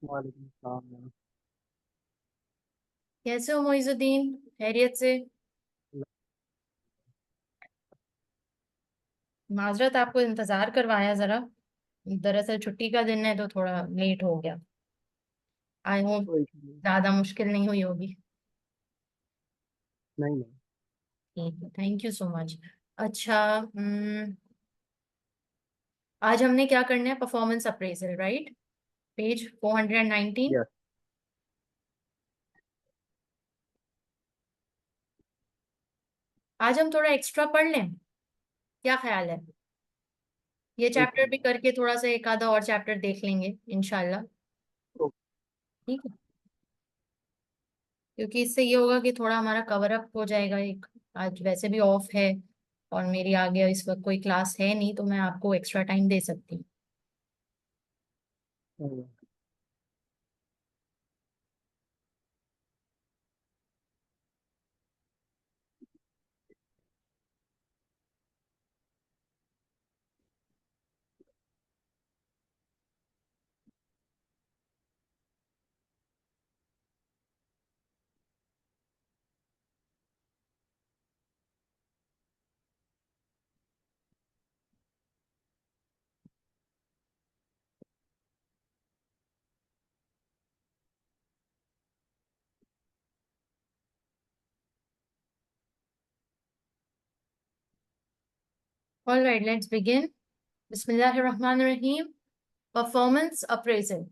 वालेकुम सलाम। कैसे हो मोइजुद्दीन? खैरियत से? माजरत, आपको इंतजार करवाया जरा। दरअसल छुट्टी का दिन है तो थोड़ा लेट हो गया। आई होप कोई इशू नहीं। ज्यादा मुश्किल नहीं हुई होगी। नहीं नहीं। ठीक है, थैंक यू सो मच। अच्छा। आज हमने क्या करना है? Performance appraisal, right? Page 419। Yes. आज हम थोड़ा एक्स्ट्रा पढ़ लें, क्या ख्याल है? ये कोई चैप्टर इशू भी नहीं। करके थोड़ा सा एक आधा और चैप्टर देख लेंगे इंशाल्लाह। तो ठीक है, क्योंकि इससे ये होगा कि थोड़ा हमारा कवर अप हो जाएगा। एक आज वैसे भी ऑफ है और मेरी आगे इस वक्त कोई क्लास है नहीं, तो मैं आपको एक्स्ट्रा टाइम दे सकती हूँ। All right, let's begin. बिस्मिल्लाहिर्रहमानिर्रहीम। परफॉर्मेंस अप्रेजल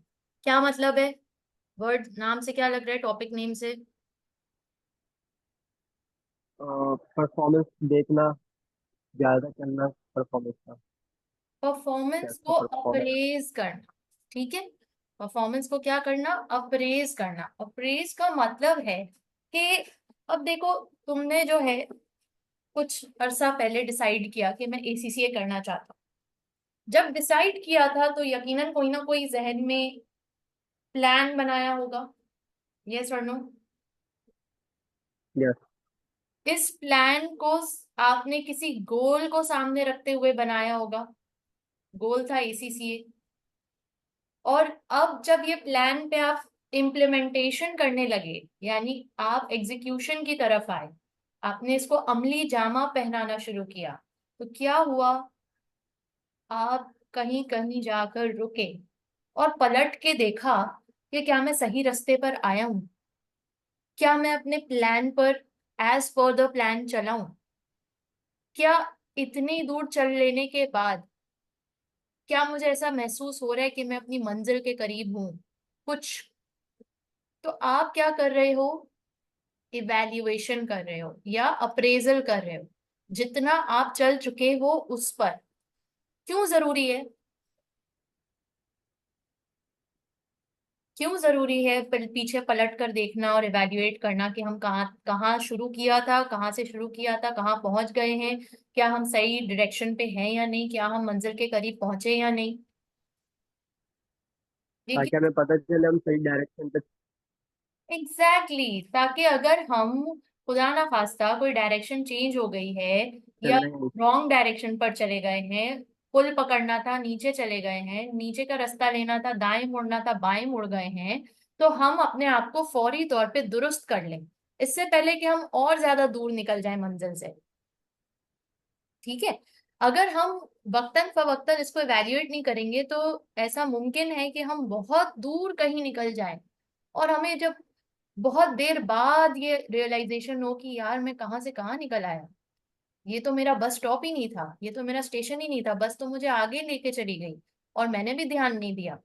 क्या मतलब है? वर्ड नाम से क्या लग रहा है, टॉपिक नेम से? परफॉर्मेंस देखना, ज्यादा करना परफॉर्मेंस का। परफॉर्मेंस कैसा को परफॉर्म। अप्रेज करना। ठीक है, परफॉर्मेंस को क्या करना? अप्रेज करना। अप्रेज का मतलब है कि अब देखो, तुमने जो है कुछ अरसा पहले डिसाइड किया कि मैं एसीसीए करना चाहता हूँ। जब डिसाइड किया था तो यकीनन कोई ना कोई जहन में प्लान बनाया होगा। यस और नो? यस। इस प्लान को आपने किसी गोल को सामने रखते हुए बनाया होगा। गोल था एसीसीए। और अब जब ये प्लान पे आप इम्प्लीमेंटेशन करने लगे, यानी आप एग्जीक्यूशन की तरफ आए, आपने इसको अमली जामा पहनाना शुरू किया, तो क्या हुआ? आप कहीं कहीं जाकर रुके और पलट के देखा कि क्या मैं सही रास्ते पर आया हूं? क्या मैं अपने प्लान पर, एज पर द प्लान चला हूं? क्या इतनी दूर चल लेने के बाद क्या मुझे ऐसा महसूस हो रहा है कि मैं अपनी मंजिल के करीब हूं कुछ? तो आप क्या कर रहे हो? इवैल्यूएशन कर रहे हो या अप्रेजल कर रहे हो, जितना आप चल चुके हो उस पर। क्यों जरूरी है? क्यों जरूरी है पीछे पलट कर देखना और इवैल्यूएट करना कि हम कहाँ कहाँ शुरू किया था, कहाँ से शुरू किया था, कहाँ पहुंच गए हैं? क्या हम सही डायरेक्शन पे हैं या नहीं? क्या हम मंजिल के करीब पहुंचे या नहीं? ताकि देखिए, हमें पता चले हम सही डायरेक्शन पे एग्जैक्टली exactly, ताकि अगर हम खुदा ना खास्ता कोई डायरेक्शन चेंज हो गई है चल या रहे हैं। रॉन्ग डायरेक्शन पर चले गए हैं, पुल पकड़ना था नीचे चले गए हैं, नीचे का रास्ता लेना था दाएं मुड़ना था बाएं मुड़ गए हैं, तो हम अपने आप को फौरी तौर पे दुरुस्त कर लें, इससे पहले कि हम और ज्यादा दूर निकल जाएं मंजिल से। ठीक है, अगर हम वक्तन फवक्तन इसको एवेल्युएट नहीं करेंगे तो ऐसा मुमकिन है कि हम बहुत दूर कहीं निकल जाएं, और हमें जब बहुत देर बाद ये रियलाइजेशन हो कि यार मैं कहाँ से कहाँ निकल आया, ये तो मेरा बस स्टॉप ही नहीं था, ये तो मेरा स्टेशन ही नहीं था, बस तो मुझे आगे लेके चली गई और मैंने भी ध्यान नहीं दिया।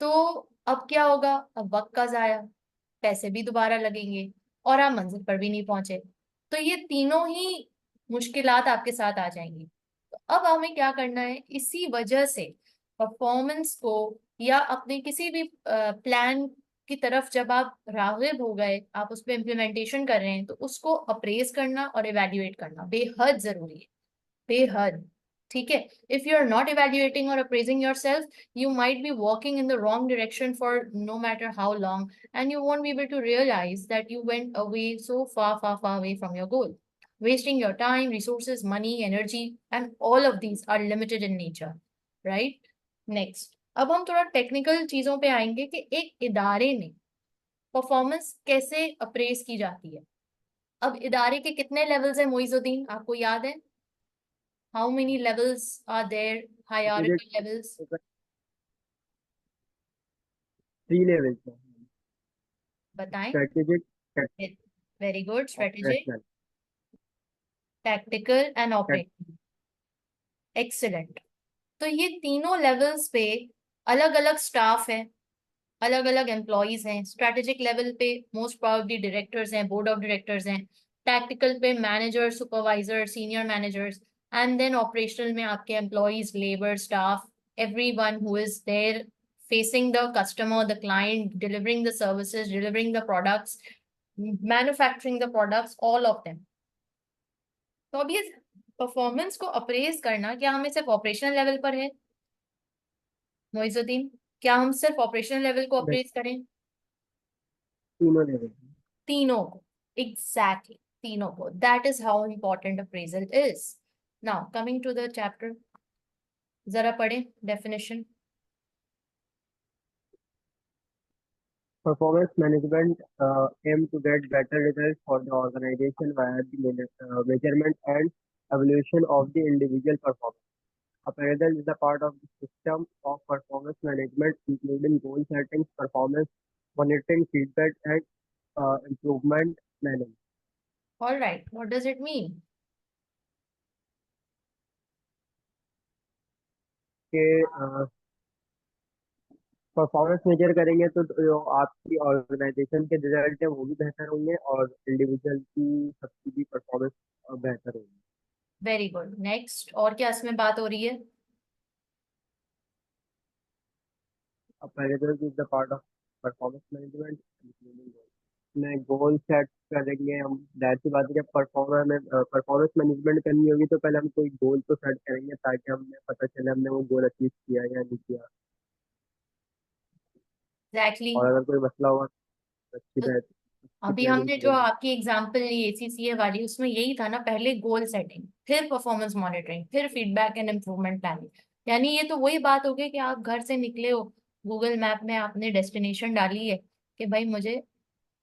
तो अब क्या होगा? अब वक्त का जाया, पैसे भी दोबारा लगेंगे और आप मंजिल पर भी नहीं पहुंचे। तो ये तीनों ही मुश्किलात आपके साथ आ जाएंगी। तो अब हमें क्या करना है? इसी वजह से परफॉर्मेंस को या अपने किसी भी प्लान की तरफ जब आप राग़िब हो गए, आप उस पर इम्प्लीमेंटेशन कर रहे हैं, तो उसको अप्रेज करना और इवेल्युएट करना बेहद जरूरी है। बेहद। ठीक है, if you are not evaluating और appraising yourself, you might be walking in the wrong direction for no matter how long, and you won't be able to realize that you went away so far, far, far away from your goal, wasting your time, resources, money, energy, and all of these are limited in nature, right? Next. अब हम थोड़ा technical चीजों पे आएंगे कि एक इदारे में परफॉर्मेंस कैसे अप्रेज की जाती है। अब इदारे के कितने लेवल्स हैं मोइजुद्दीन, आपको याद है? How many levels are there, strategic, hierarchical levels? 3 levels है। बताएं। Strategic, very good. Strategic, operational. Tactical and operational. Excellent. तो ये तीनों लेवल्स पे अलग अलग स्टाफ है, अलग अलग एम्प्लॉयज हैं। स्ट्रेटेजिक लेवल पे मोस्ट प्रोबेबली डायरेक्टर्स हैं, बोर्ड ऑफ डायरेक्टर्स हैं। टैक्टिकल पे manager, supervisor, senior managers. And then operational में आपके employees, labour, staff, everyone who is there facing the customer, the client, delivering the services, delivering the products, manufacturing the products, all of them. तो अब ये performance को apprise करना क्या हमें सिर्फ ऑपरेशनल लेवल पर है मोइजुद्दीन? क्या हम सिर्फ ऑपरेशनल लेवल को नहीं, अप्रेज करें? तीनों लेवल। तीनों को। एग्जैक्टली, तीनों को। That is how important appraisal is. Now coming to the chapter, जरा पढ़ें definition. Performance management aim to get better results for the organization via the measurement and evaluation of the individual performance. Appraisal is a part of the system of performance management, including goal setting, performance monitoring, feedback, and improvement planning. All right, what does it mean? के performance major करेंगे तो जो आपकी organisation के result है वो भी बेहतर होंगे और इंडिविजुअल की सबकी भी परफॉर्मेंस बेहतर होगी। Very good. नेक्स्ट, और क्या इसमें बात हो रही है? Appraisal is the part of performance management, including goals. में गोल सेट करेंगे हम। जाहिर सी बात है जब परफॉर्मेंस मैनेजमेंट करनी होगी तो पहले हम कोई गोल तो सेट करेंगे ताकि हमें पता चले हमने वो गोल अचीव किया या नहीं किया। एग्जैक्टली। और अगर कोई मसला हुआ तो तो अच्छी अभी प्लानिंग हमने जो करेंगे। आपकी एग्जांपल ली एसीसीए वाली, उसमें यही था ना, पहले गोल सेटिंग, फिर परफॉर्मेंस मॉनिटरिंग, फिर फीडबैक एंड इम्प्रूवमेंट प्लानिंग। यानी ये तो वही बात हो गई कि आप घर से निकले हो, गूगल मैप में आपने डेस्टिनेशन डाली है कि भाई मुझे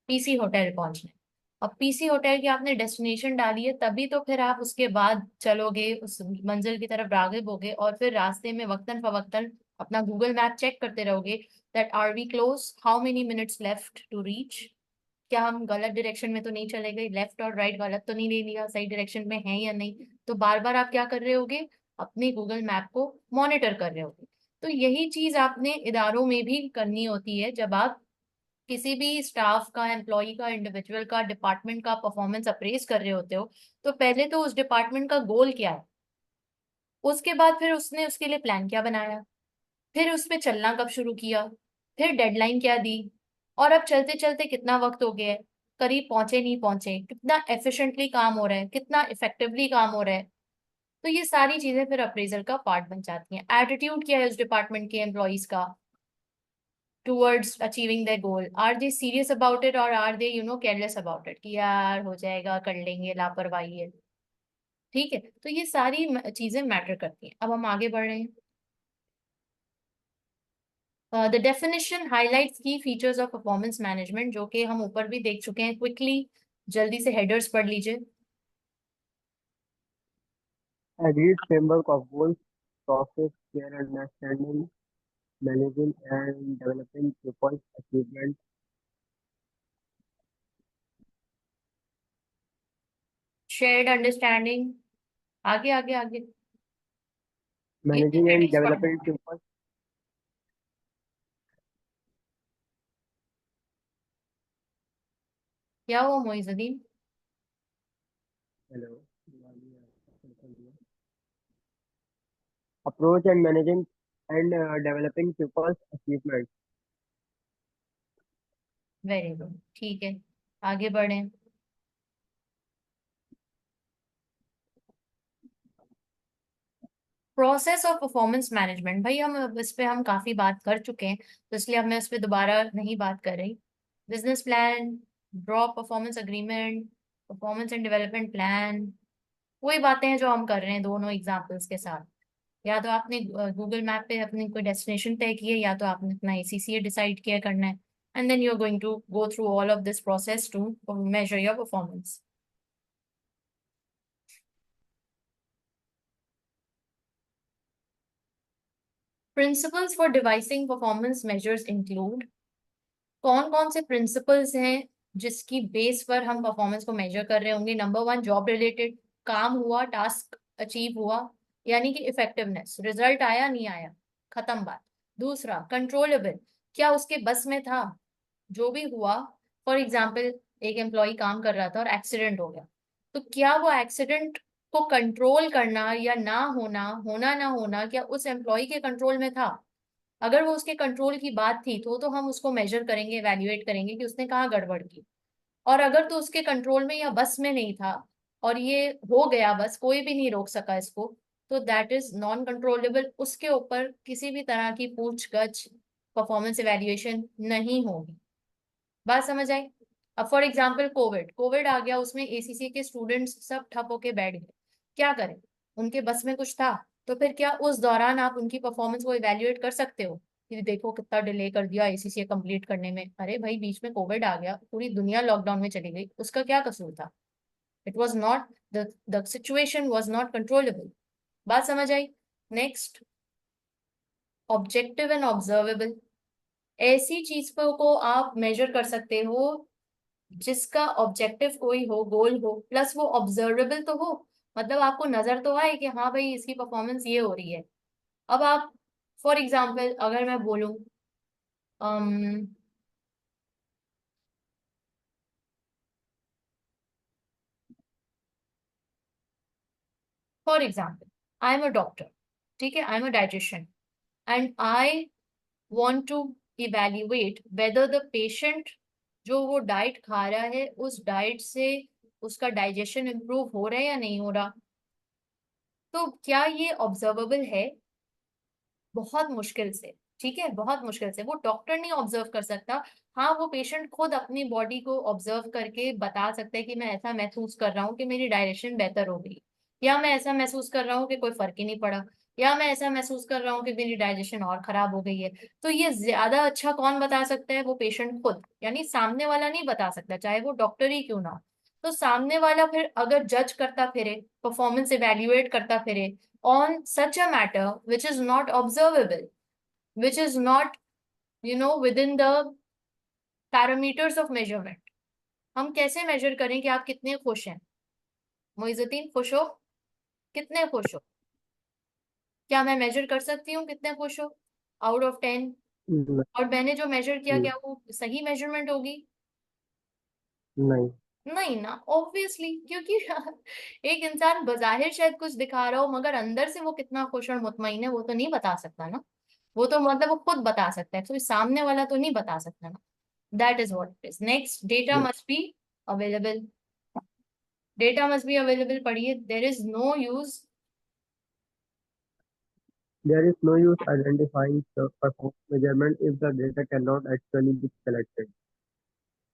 पीसी होटल पहुंचना है। अब पीसी होटल की आपने डेस्टिनेशन डाली है, तभी तो फिर आप उसके बाद चलोगे, उस मंजिल की तरफ रागिब होगे, और फिर रास्ते में वक्तन फवक्तन अपना गूगल मैप चेक करते रहोगे that are we close, how many minutes left to reach, क्या हम गलत डायरेक्शन में तो नहीं चले गए, लेफ्ट और राइट गलत तो नहीं ले लिया, सही डायरेक्शन में है या नहीं। तो बार बार आप क्या कर रहे होगे? अपने गूगल मैप को मॉनिटर कर रहे होगे। तो यही चीज आपने इदारों में भी करनी होती है। जब आप किसी भी स्टाफ का, एम्प्लॉय का, इंडिविजुअल का, डिपार्टमेंट का परफॉर्मेंस अप्रेज कर रहे होते हो, तो पहले तो उस डिपार्टमेंट का गोल क्या है, उसके बाद फिर उसने उसके लिए प्लान क्या बनाया, फिर उस पे चलना कब शुरू किया, फिर डेडलाइन क्या दी, और अब चलते चलते कितना वक्त हो गया है, करीब पहुंचे नहीं पहुंचे, कितना एफिशिएंटली काम हो रहा है, कितना इफेक्टिवली काम हो रहा है। तो ये सारी चीजें फिर अप्रेजल का पार्ट बन जाती हैं। एटीट्यूड क्या है उस डिपार्टमेंट के एम्प्लॉयज का towards achieving their goal? Are they serious about it, और are they careless about it कि यार हो जाएगा, कर लेंगे, लापरवाही है? ठीक है, तो ये सारी चीजें मैटर करती हैं। अब हम आगे बढ़ रहे हैं। द डेफिनेशन हाईलाइट्स की फीचर्स ऑफ परफॉर्मेंस मैनेजमेंट, जो कि हम ऊपर भी देख चुके हैं। क्विकली जल्दी से हेडर्स पढ़ लीजिए। Agreed framework of goals, process, clear understanding, managing and developing people's achievement, shared understanding. आगे आगे आगे। ये managing and हेडिंग्स पढ़ना। developing people's। क्या हुआ Moizuddin? Hello. Approach and managing and developing people's achievements. Very good, ठीक है, आगे बढ़ें। प्रोसेस ऑफ परफॉर्मेंस मैनेजमेंट, भाई हम अब इस पे हम काफी बात कर चुके हैं, तो इसलिए अब मैं इस पे दोबारा नहीं बात कर रही। Business plan, draw performance agreement, performance and development plan, वही बातें हैं जो हम कर रहे हैं दोनों एग्जाम्पल्स के साथ। या तो आपने गूगल मैप पे अपनी कोई डेस्टिनेशन तय की है, या तो आपने अपना ACCA डिसाइड किया करना है, and then you are going to go through all of this process to measure your performance. Principles for devising performance measures include. कौन कौन से प्रिंसिपल्स हैं जिसकी बेस पर हम परफॉर्मेंस को मेजर कर रहे होंगे? नंबर वन, जॉब रिलेटेड, काम हुआ, टास्क अचीव हुआ, यानी कि इफेक्टिवनेस, रिजल्ट आया नहीं आया, खत्म बात. दूसरा, कंट्रोलेबल, क्या उसके बस में था जो भी हुआ. फॉर एग्जाम्पल, एक एम्प्लॉय काम कर रहा था और एक्सीडेंट हो गया, तो क्या वो एक्सीडेंट को कंट्रोल करना या ना होना, होना ना होना, क्या उस एम्प्लॉय के कंट्रोल में था? अगर वो उसके कंट्रोल की बात थी तो हम उसको मेजर करेंगे, एवेल्युएट करेंगे कि उसने कहाँ गड़बड़ की. और अगर तो उसके कंट्रोल में या बस में नहीं था और ये हो गया, बस कोई भी नहीं रोक सका इसको, तो दैट इज नॉन कंट्रोलेबल. उसके ऊपर किसी भी तरह की पूछगछ, परफॉर्मेंस इवेल्युएशन नहीं होगी. बात समझ आई? अब फॉर एग्जाम्पल, कोविड कोविड आ गया, उसमें ACC के स्टूडेंट्स सब ठप होके बैठ गए. क्या करें? उनके बस में कुछ था? तो फिर क्या उस दौरान आप उनकी परफॉर्मेंस को इवेल्युएट कर सकते हो कि देखो कितना डिले कर दिया ACC कंप्लीट करने में? अरे भाई, बीच में कोविड आ गया, पूरी दुनिया लॉकडाउन में चली गई, उसका क्या कसूर था? It was not, the situation was not controllable. बात समझ आई? Next, objective and observable. ऐसी चीज को आप मेजर कर सकते हो जिसका ऑब्जेक्टिव कोई हो, गोल हो, प्लस वो ऑब्जर्वेबल तो हो. मतलब आपको नजर तो आए कि हाँ भाई, इसकी परफॉर्मेंस ये हो रही है. अब आप, फॉर एग्जाम्पल अगर मैं बोलूं, for example, I am a doctor, ठीक है, I am a dietitian, and I want to evaluate whether the patient जो वो डाइट खा रहा है, उस डाइट से उसका डाइजेशन इंप्रूव हो रहा है या नहीं हो रहा. तो क्या ये ऑब्जर्वेबल है? बहुत मुश्किल से. ठीक है, बहुत मुश्किल से. वो डॉक्टर नहीं ऑब्जर्व कर सकता. हाँ, वो पेशेंट खुद अपनी बॉडी को ऑब्जर्व करके बता सकता है कि मैं ऐसा महसूस कर रहा हूँ कि मेरी डायरेक्शन बेहतर हो गई, या मैं ऐसा महसूस कर रहा हूँ कि कोई फर्क ही नहीं पड़ा, या मैं ऐसा महसूस कर रहा हूँ कि मेरी डाइजेशन और खराब हो गई है. तो ये ज्यादा अच्छा कौन बता सकता है? वो पेशेंट खुद, यानी सामने वाला नहीं बता सकता, चाहे वो डॉक्टर ही क्यों ना हो. तो सामने वाला फिर अगर जज करता फिरे, परफॉर्मेंस इवेल्युएट करता फिरे on such a matter which is not observable, which is not, within the parameters of measurement. हम कैसे मेजर करें कि आप कितने खुश हैं? मोइजुद्दीन, खुश हो? कितने खुश हो? क्या मैं मेजर कर सकती हूँ कितने खुश हो, आउट ऑफ 10? नहीं। और मैंने जो मेजर किया, क्या वो सही मेजरमेंट होगी? नहीं। नहीं ना, ऑब्वियसली, क्योंकि एक इंसान बजाहिर शायद कुछ दिखा रहा हो, मगर अंदर से वो कितना खुश और मुतमईन है वो तो नहीं बता सकता ना. वो तो मतलब वो खुद बता सकता है, तो सामने वाला तो नहीं बता सकता ना. That is what it is. Next, data Yes. Must be available. Data must be available, पढ़िए. There is no use. There is no use identifying the performance measurement if the data cannot actually be collected.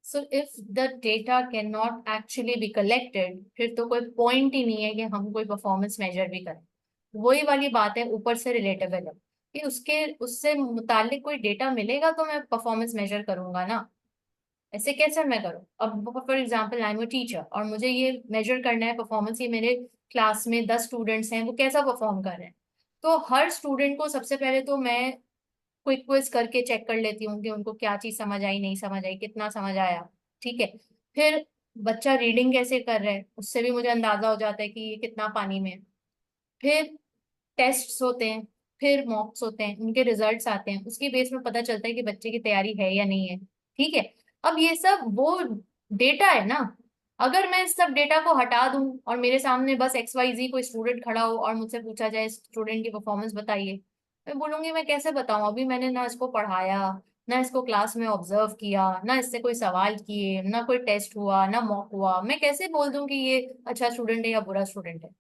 So if the data can not actually be collected, फिर तो कोई point ही नहीं है कि हम कोई performance major भी करें. वही वाली बात है, ऊपर से रिलेटेबल है कि उसके उससे मुतालिक कोई डेटा मिलेगा तो मैं परफॉर्मेंस मेजर करूंगा ना. ऐसे कैसे मैं करूँ? अब for example, I am a teacher और मुझे ये मेजर करना है परफॉर्मेंस, ये मेरे क्लास में 10 स्टूडेंट्स हैं, वो कैसा परफॉर्म कर रहे हैं. तो हर स्टूडेंट को सबसे पहले तो मैं क्विक क्विज करके चेक कर लेती हूँ कि उनको क्या चीज समझ आई, नहीं समझ आई, कितना समझ आया. ठीक है. फिर बच्चा रीडिंग कैसे कर रहा है, उससे भी मुझे अंदाजा हो जाता है कि ये कितना पानी में है. फिर टेस्ट्स होते हैं, फिर मॉक्स होते हैं, उनके रिजल्ट्स आते हैं, उसके बेस में पता चलता है कि बच्चे की तैयारी है या नहीं है. ठीक है. अब ये सब वो डेटा है ना. अगर मैं इस सब डेटा को हटा दूं और मेरे सामने बस XYZ कोई स्टूडेंट खड़ा हो और मुझसे पूछा जाए स्टूडेंट की परफॉर्मेंस बताइए, मैं बोलूंगी मैं कैसे बताऊं, अभी मैंने ना इसको पढ़ाया, ना इसको क्लास में ऑब्जर्व किया, ना इससे कोई सवाल किए, ना कोई टेस्ट हुआ, ना मॉक हुआ. मैं कैसे बोल दूं कि ये अच्छा स्टूडेंट है या बुरा स्टूडेंट है,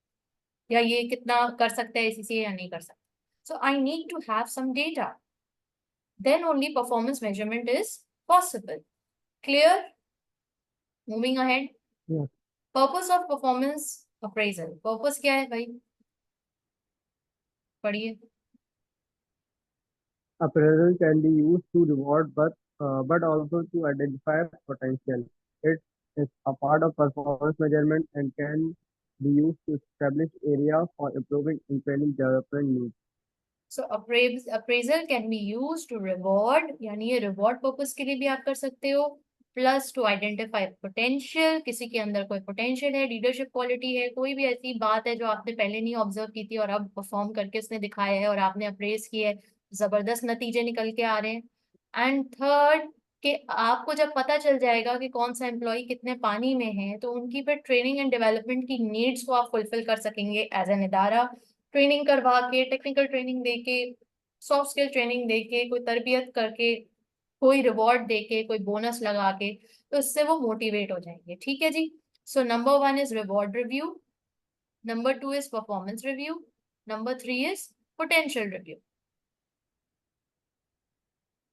या ये कितना कर सकता है ACCA या नहीं कर सकता. So I need to have some data. Then only performance measurement is possible. Clear? Moving ahead. Yes. Purpose of performance appraisal. Purpose क्या है भाई? पढ़िए। Appraisal can be used to reward but also to identify potential. It is a part of performance measurement and can be used to establish area for improving in training development needs. So appraisal can be use to reward, यानी ये reward purpose के लिए भी आप कर सकते हो, plus two identify potential, किसी के अंदर कोई पोटेंशियल है, लीडरशिप क्वालिटी है, कोई भी ऐसी बात है जो आपने पहले नहीं ऑब्जर्व की थी और अब परफॉर्म करके उसने दिखाया है और आपने अप्रेज किया है, जबरदस्त नतीजे निकल के आ रहे हैं। एंड थर्ड, कि आपको जब पता चल जाएगा कि कौन सा एम्प्लॉय कितने पानी में है, तो उनकी फिर ट्रेनिंग एंड डेवलपमेंट की नीड्स को आप फुलफिल कर सकेंगे एज एन इदारा, ट्रेनिंग करवा के, टेक्निकल ट्रेनिंग दे के, सॉफ्ट स्किल ट्रेनिंग दे के, कोई तरबियत करके, कोई रिवॉर्ड दे के, कोई बोनस लगा के, तो इससे वो मोटिवेट हो जाएंगे। ठीक है जी। So number one is reward review, number two is performance review, number three is potential review.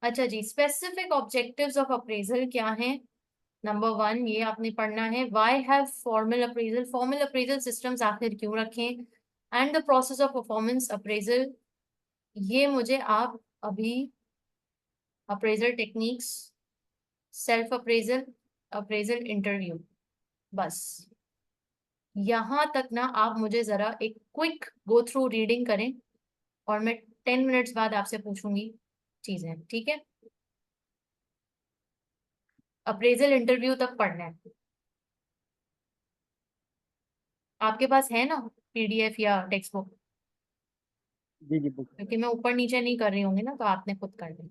अच्छा जी, स्पेसिफिक ऑब्जेक्टिव्स ऑफ अप्रेजल क्या है? नंबर वन, ये आपने पढ़ना है, why have formal appraisal systems आखिर क्यों रखें, and the process of performance appraisal. ये मुझे आप अभी appraisal techniques, self appraisal, appraisal interview, बस यहां तक ना आप मुझे जरा एक क्विक गो थ्रू रीडिंग करें, और मैं 10 मिनट्स बाद आपसे पूछूंगी चीजें, ठीक है? अप्रेजल इंटरव्यू तक पढ़ना है। आपके पास है ना पीडीएफ या टेक्स्ट बुक? जी जी बुक। क्योंकि मैं ऊपर नीचे नहीं कर रही होंगी ना, तो आपने खुद कर ली।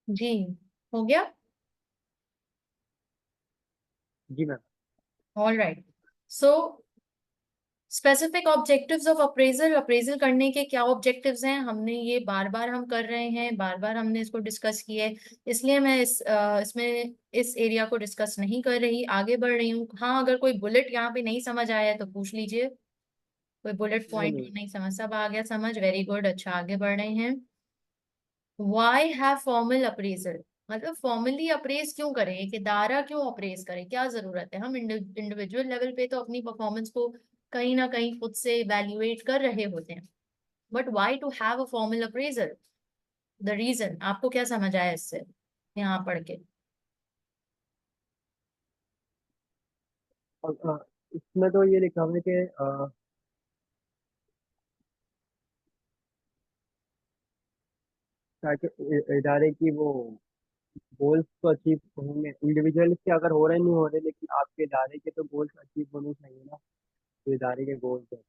जी, हो गया। जी ma'am. All right. So specific objectives of appraisal, appraisal करने के क्या ऑब्जेक्टिव्स हैं, हमने ये बार बार हम कर रहे हैं, बार बार हमने इसको डिस्कस किया है, इसलिए मैं इसमें इस एरिया को डिस्कस नहीं कर रही, आगे बढ़ रही हूँ। हाँ, अगर कोई बुलेट यहाँ पे नहीं समझ आया है तो पूछ लीजिए, कोई बुलेट नहीं पॉइंट नहीं। नहीं समझ, सब आ गया समझ, वेरी गुड, अच्छा आगे बढ़ रहे हैं। वाई हैव फॉर्मल अप्रेजल, मतलब फॉर्मली अप्रेज क्यों करें, कि दायरा क्यों अप्रेज करें, क्या जरूरत है, हम इंडिविजुअल लेवल पे तो अपनी परफॉर्मेंस को कहीं ना कहीं खुद से इवेल्युएट कर रहे होते हैं, but why to have a formal appraisal, the reason, आपको क्या समझ आया इससे यहाँ पढ़ के? इसमें तो ये लिखा हुआ है कि ताकि इदारे की वो गोल्स तो अचीव होंगे, इंडिविजुअल के अगर हो रहे नहीं हो रहे, लेकिन आपके इदारे के तो गोल्स अचीव होने चाहिए ना, तो इदारे के गोल्स है।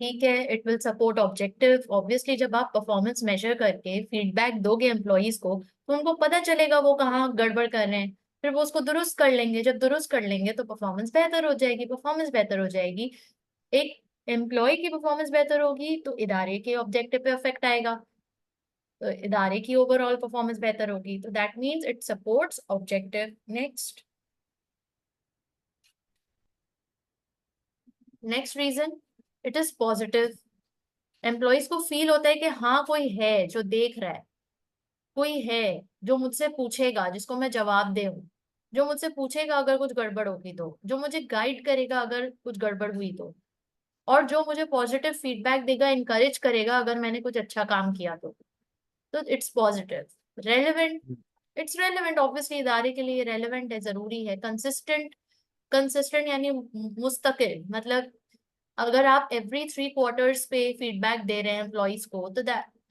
ठीक है, it will support objective, obviously जब आप परफॉर्मेंस मेजर करके फीडबैक दोगे एम्प्लॉयज को तो उनको पता चलेगा वो कहाँ गड़बड़ कर रहे हैं, फिर वो उसको दुरुस्त कर लेंगे, जब दुरुस्त कर लेंगे तो परफॉर्मेंस बेहतर हो जाएगी, परफॉर्मेंस बेहतर हो जाएगी, एक एम्प्लॉय की परफॉर्मेंस बेहतर होगी तो इदारे के ऑब्जेक्टिव पे इफेक्ट आएगा, तो इदारे की ओवरऑल परफॉर्मेंस बेहतर होगी, तो that means it supports objective. Next, next reason, it is positive, employees को फील होता है कि हाँ कोई है जो देख रहा है, कोई है जो मुझसे पूछेगा, जिसको मैं जवाब दूं, जो मुझसे पूछेगा अगर कुछ गड़बड़ होगी तो, जो मुझे गाइड करेगा अगर कुछ गड़बड़ हुई और जो मुझे पॉजिटिव फीडबैक देगा, इनकरेज करेगा अगर मैंने कुछ अच्छा काम किया तो it's positive. Relevant, it's relevant, obviously इदारे के लिए रेलेवेंट है, जरूरी है। कंसिस्टेंट, कंसिस्टेंट यानी मुस्तकिल, मतलब अगर आप एवरी 3 क्वार्टर्स पे फीडबैक दे रहे हैं एम्प्लॉयज को तो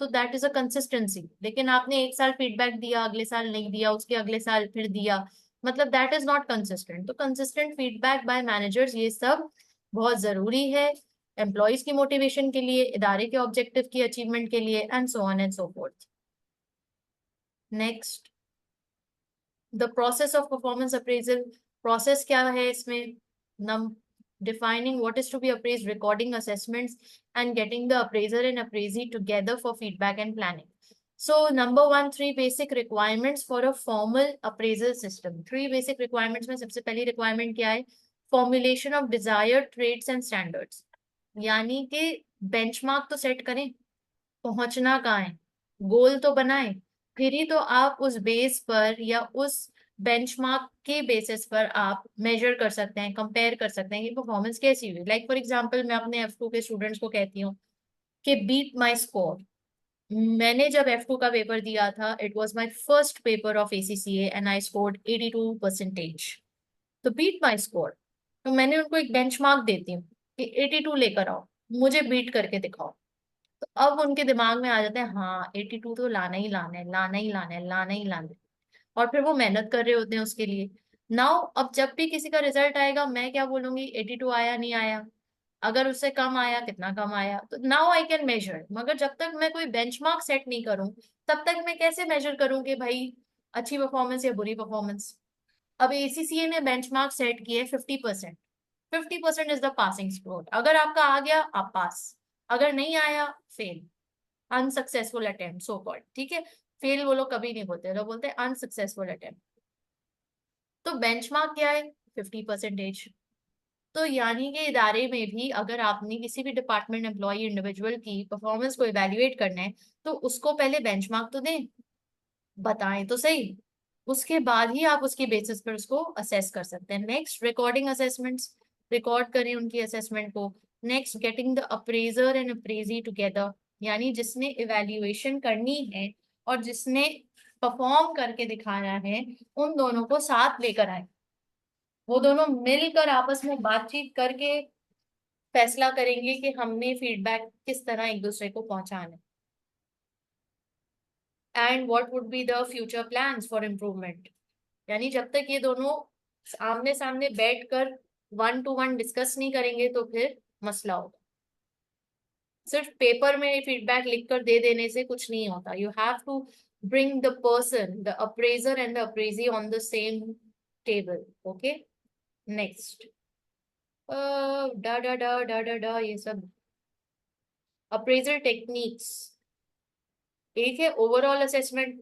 दैट इज अ कंसिस्टेंसी, लेकिन आपने एक साल फीडबैक दिया, अगले साल नहीं दिया, उसके अगले साल फिर दिया, मतलब दैट इज नॉट कंसिस्टेंट। तो कंसिस्टेंट फीडबैक बाय मैनेजर्स, ये सब बहुत जरूरी है एम्प्लॉयज की मोटिवेशन के लिए, इदारे के ऑब्जेक्टिव की अचीवमेंट के लिए, and so on and so fourth. Next, the process of performance appraisal, process क्या है इसमें, नम defining what is to be appraised, recording assessments, and getting the appraiser and appraisee together for feedback and planning. So number one, three basic requirements for a formal appraisal system, three basic requirements में सबसे पहली requirement क्या है, formulation of desired traits and standards, यानी कि benchmark तो set करें, पहुंचना कहाँ है, गोल तो बनाए, फिर ही तो आप उस बेस पर या उस बेंचमार्क के बेसिस पर आप मेजर कर सकते हैं, कंपेयर कर सकते हैं कि परफॉर्मेंस कैसी हुई। लाइक फॉर एग्जांपल, मैं अपने F2 के स्टूडेंट्स को कहती हूँ कि बीट माय स्कोर। मैंने जब F2 का पेपर दिया था, it was my first paper of ACCA and I scored 82%, तो बीट माय स्कोर। तो मैंने उनको एक बेंचमार्क देती हूँ कि 82 लेकर आओ, मुझे बीट करके दिखाओ, तो अब उनके दिमाग में आ जाता है हाँ 82 तो लाना ही लाना है, लाना ही लाना है, लाना ही लाना है, और फिर वो मेहनत कर रहे होते हैं उसके लिए। नाउ अब जब भी किसी का रिजल्ट आएगा, मैं क्या बोलूंगी, 82 आया नहीं आया, अगर उससे कम आया कितना कम आया, तो नाउ आई कैन मेजर। मगर जब तक मैं कोई बेंचमार्क सेट नहीं करूं, तब तक मैं कैसे मेजर करूं कि भाई अच्छी परफॉर्मेंस या बुरी परफॉर्मेंस। अब ACCA ने बेंचमार्क सेट किए 50%, 50% इज द पासिंग स्कोर, अगर आपका आ गया आप पास, अगर नहीं आया fail, unsuccessful attempt so called, ठीक है, फेल वो लोग कभी नहीं बोलते, लोग बोलते हैं अनसक्सेसफुल अटेम्प्ट। तो बेंचमार्क क्या है, 50%। तो यानी कि इदारे में भी अगर आपने किसी भी डिपार्टमेंट एम्प्लॉय इंडिविजुअल की परफॉर्मेंस को इवेल्युएट करना है, तो उसको पहले बेंचमार्क तो दें, बताएं तो सही, उसके बाद ही आप उसकी बेसिस पर उसको असेस कर सकते हैं। नेक्स्ट, रिकॉर्डिंग असेसमेंट्स, रिकॉर्ड करें उनकी असेसमेंट को। Next, getting the appraiser and appraisee together, यानी जिसने इवेल्युएशन करनी है और जिसने परफॉर्म करके दिखाना है, उन दोनों को साथ लेकर आए, वो दोनों मिलकर आपस में बातचीत करके फैसला करेंगे कि हमने फीडबैक किस तरह एक दूसरे को पहुंचाना है, and what would be the future plans for improvement. यानी जब तक ये दोनों आमने सामने बैठकर 1 to 1 डिस्कस नहीं करेंगे तो फिर मसला होगा। सिर्फ पेपर में फीडबैक लिख कर दे देने से कुछ नहीं होता, you have to bring the person, the appraiser and the appraisee on the same table. Okay, next. ये सब अप्रेजल टेक्निक्स। एक है ओवरऑल असेसमेंट।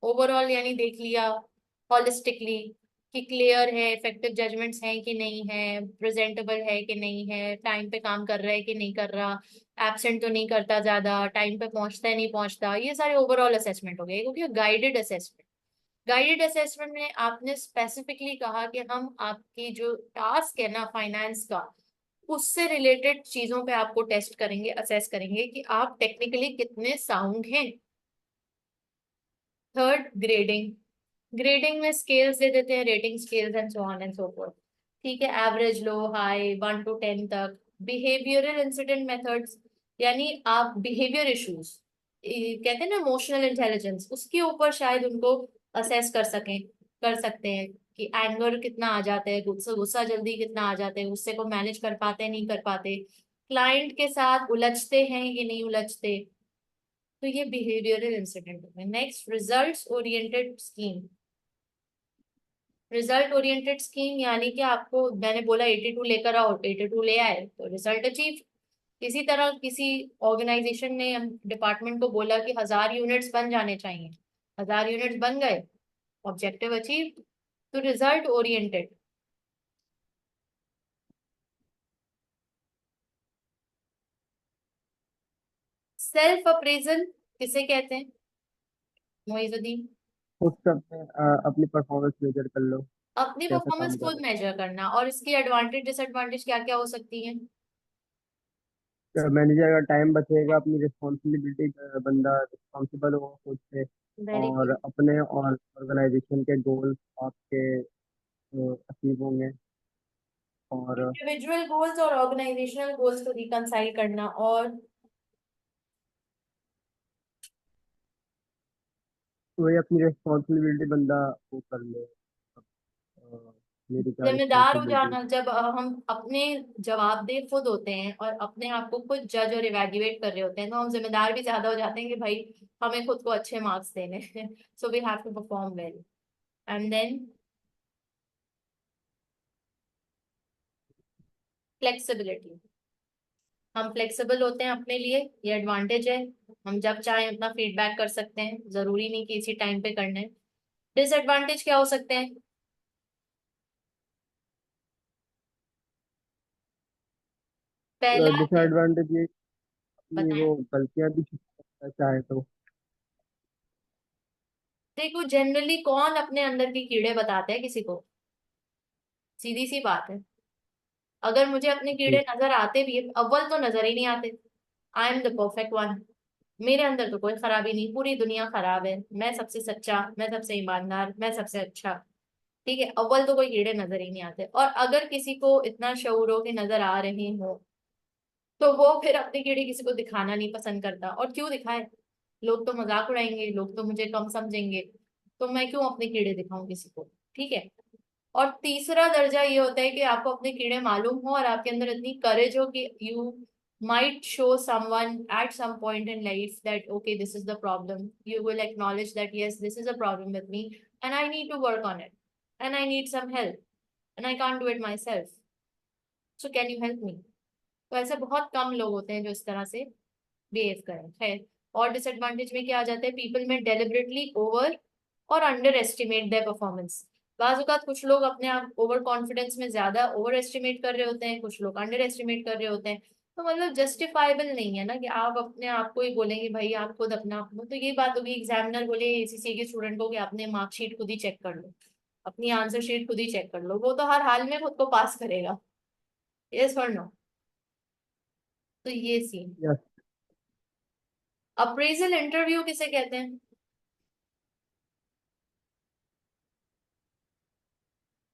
ओवरऑल यानी देख लिया हॉलिस्टिकली कि क्लियर है, इफेक्टिव जजमेंट्स हैं कि नहीं है, प्रेजेंटेबल है कि नहीं है, टाइम पे काम कर रहा है कि नहीं कर रहा, एब्सेंट तो नहीं करता ज्यादा, टाइम पे पहुंचता है नहीं पहुंचता, ये सारे ओवरऑल असेसमेंट हो गए। क्योंकि गाइडेड असेसमेंट, गाइडेड असेसमेंट में आपने स्पेसिफिकली कहा कि हम आपकी जो टास्क है ना फाइनेंस का, उससे रिलेटेड चीजों पे आपको टेस्ट करेंगे, असेस करेंगे कि आप टेक्निकली कितने साउंड हैं। Third, grading. ग्रेडिंग में स्केल्स दे देते हैं, rating scales and so on and so fourth. ठीक है, एवरेज, लो, हाई, 1 to 10 तक। बिहेवियरल इंसिडेंट मेथड्स, यानी आप बिहेवियर इश्यूज, कहते हैं ना इमोशनल इंटेलिजेंस, उसके ऊपर शायद उनको असेस कर सकें, कर सकते हैं कि एंगर कितना आ जाता है, गुस्सा गुस्सा जल्दी कितना आ जाता है, गुस्से को मैनेज कर पाते हैं नहीं कर पाते, क्लाइंट के साथ उलझते हैं कि नहीं उलझते। तो ये बिहेवियरल इंसिडेंट है। Next, results oriented scheme. Result oriented scheme यानी कि आपको मैंने बोला 82 लेकर आओ, 82 ले आए तो रिजल्ट अचीव। इसी तरह किसी ऑर्गेनाइजेशन ने डिपार्टमेंट को बोला कि 1000 यूनिट्स बन जाने चाहिए, 1000 यूनिट्स बन गए, ऑब्जेक्टिव अचीव। तो रिजल्ट ओरिएंटेड। सेल्फ अप्रेजल किसे कहते हैं मोइजुद्दीन? उस सब में अपनी परफॉर्मेंस मेजर कर लो, अपनी कैसा परफॉर्मेंस काम कर खुद रहे मेजर करना, और इसकी एडवांटेज डिसएडवांटेज क्या क्या हो सकती है? हो। मैनेजर का टाइम बचेगा, अपनी रिस्पॉन्सिबिलिटी, बंदा रिस्पॉन्सिबल हो खुद से, वेरी और गुड। अपने और ऑर्गेनाइजेशन के गोल्स आपके अचीव होंगे। और इंडिविजुअल गोल्स और ऑर्गेनाइजेशनल गोल्स को रिकंसाइल करना, और वही अपनी रिस्पॉन्सिबिलिटी बंदा वो कर ले। अ, मेरी क्या जिम्मेदार हो रिस्पॉन्सिबिलिटी। जाना। जब हम अपने जवाबदेह खुद होते हैं और अपने आप को खुद जज और इवेल्युएट कर रहे होते हैं, तो हम जिम्मेदार भी ज्यादा हो जाते हैं कि भाई हमें खुद को अच्छे मार्क्स देने हैं। So we have to perform well. And then flexibility. हम फ्लेक्सिबल होते हैं अपने लिए, ये एडवांटेज है। हम जब चाहें अपना फीडबैक कर सकते हैं, जरूरी नहीं कि इसी टाइम पे करना है। डिसएडवांटेज क्या हो सकते हैं? पहला है, डिसएडवांटेज ये अपनी बताएं। वो गलतियां भी छुपा सकता है चाहे तो। देखो जनरली कौन अपने अंदर के कीड़े बताते हैं किसी को? सीधी सी बात है। अगर मुझे अपने कीड़े जी। नजर आते भी है, अव्वल तो नजर ही नहीं आते। I am the perfect one. मेरे अंदर तो कोई खराबी नहीं, पूरी दुनिया खराब है, मैं सबसे सच्चा, मैं सबसे ईमानदार, मैं सबसे अच्छा। ठीक है, अव्वल तो कोई कीड़े नजर ही नहीं आते। और अगर किसी को इतना शऊर हो कि नजर आ रहे हो, तो वो फिर अपने कीड़े किसी को दिखाना नहीं पसंद करता। और क्यों दिखाए? लोग तो मजाक उड़ाएंगे, लोग तो मुझे कम समझेंगे, तो मैं क्यों अपने कीड़े दिखाऊं किसी को? ठीक है। और तीसरा दर्जा ये होता है कि आपको अपने कीड़े मालूम हो और आपके अंदर इतनी करेज हो कि you might show someone at some point in life that okay, this is the problem. You will acknowledge that yes, this is a problem with me and I need to work on it, and I need some help, and I can't do it myself, so can you help me? तो ऐसे बहुत कम लोग होते हैं जो इस तरह से बिहेव करें। खैर, और डिसएडवांटेज में क्या आ जाता है? पीपल में डेलिबरेटली ओवर और अंडर एस्टिमेट देयर परफॉर्मेंस। बाजुकात कुछ लोग अपने आप ओवर कॉन्फिडेंस में ज्यादा ओवर एस्टिमेट कर रहे होते हैं, कुछ लोग अंडर एस्टिमेट कर रहे होते हैं। तो मतलब जस्टिफाइबल नहीं है ना कि आप अपने आप को ही बोलेंगे भाई आप खुद अपना। तो ये बात होगी एग्जामिनर बोले एसीसी के स्टूडेंट को कि अपने मार्कशीट खुद ही चेक कर लो, अपनी आंसर शीट खुद ही चेक कर लो, वो तो हर हाल में खुद को पास करेगा। यस और नो? तो ये सीन। यस। अप्रेजल इंटरव्यू किसे कहते हैं?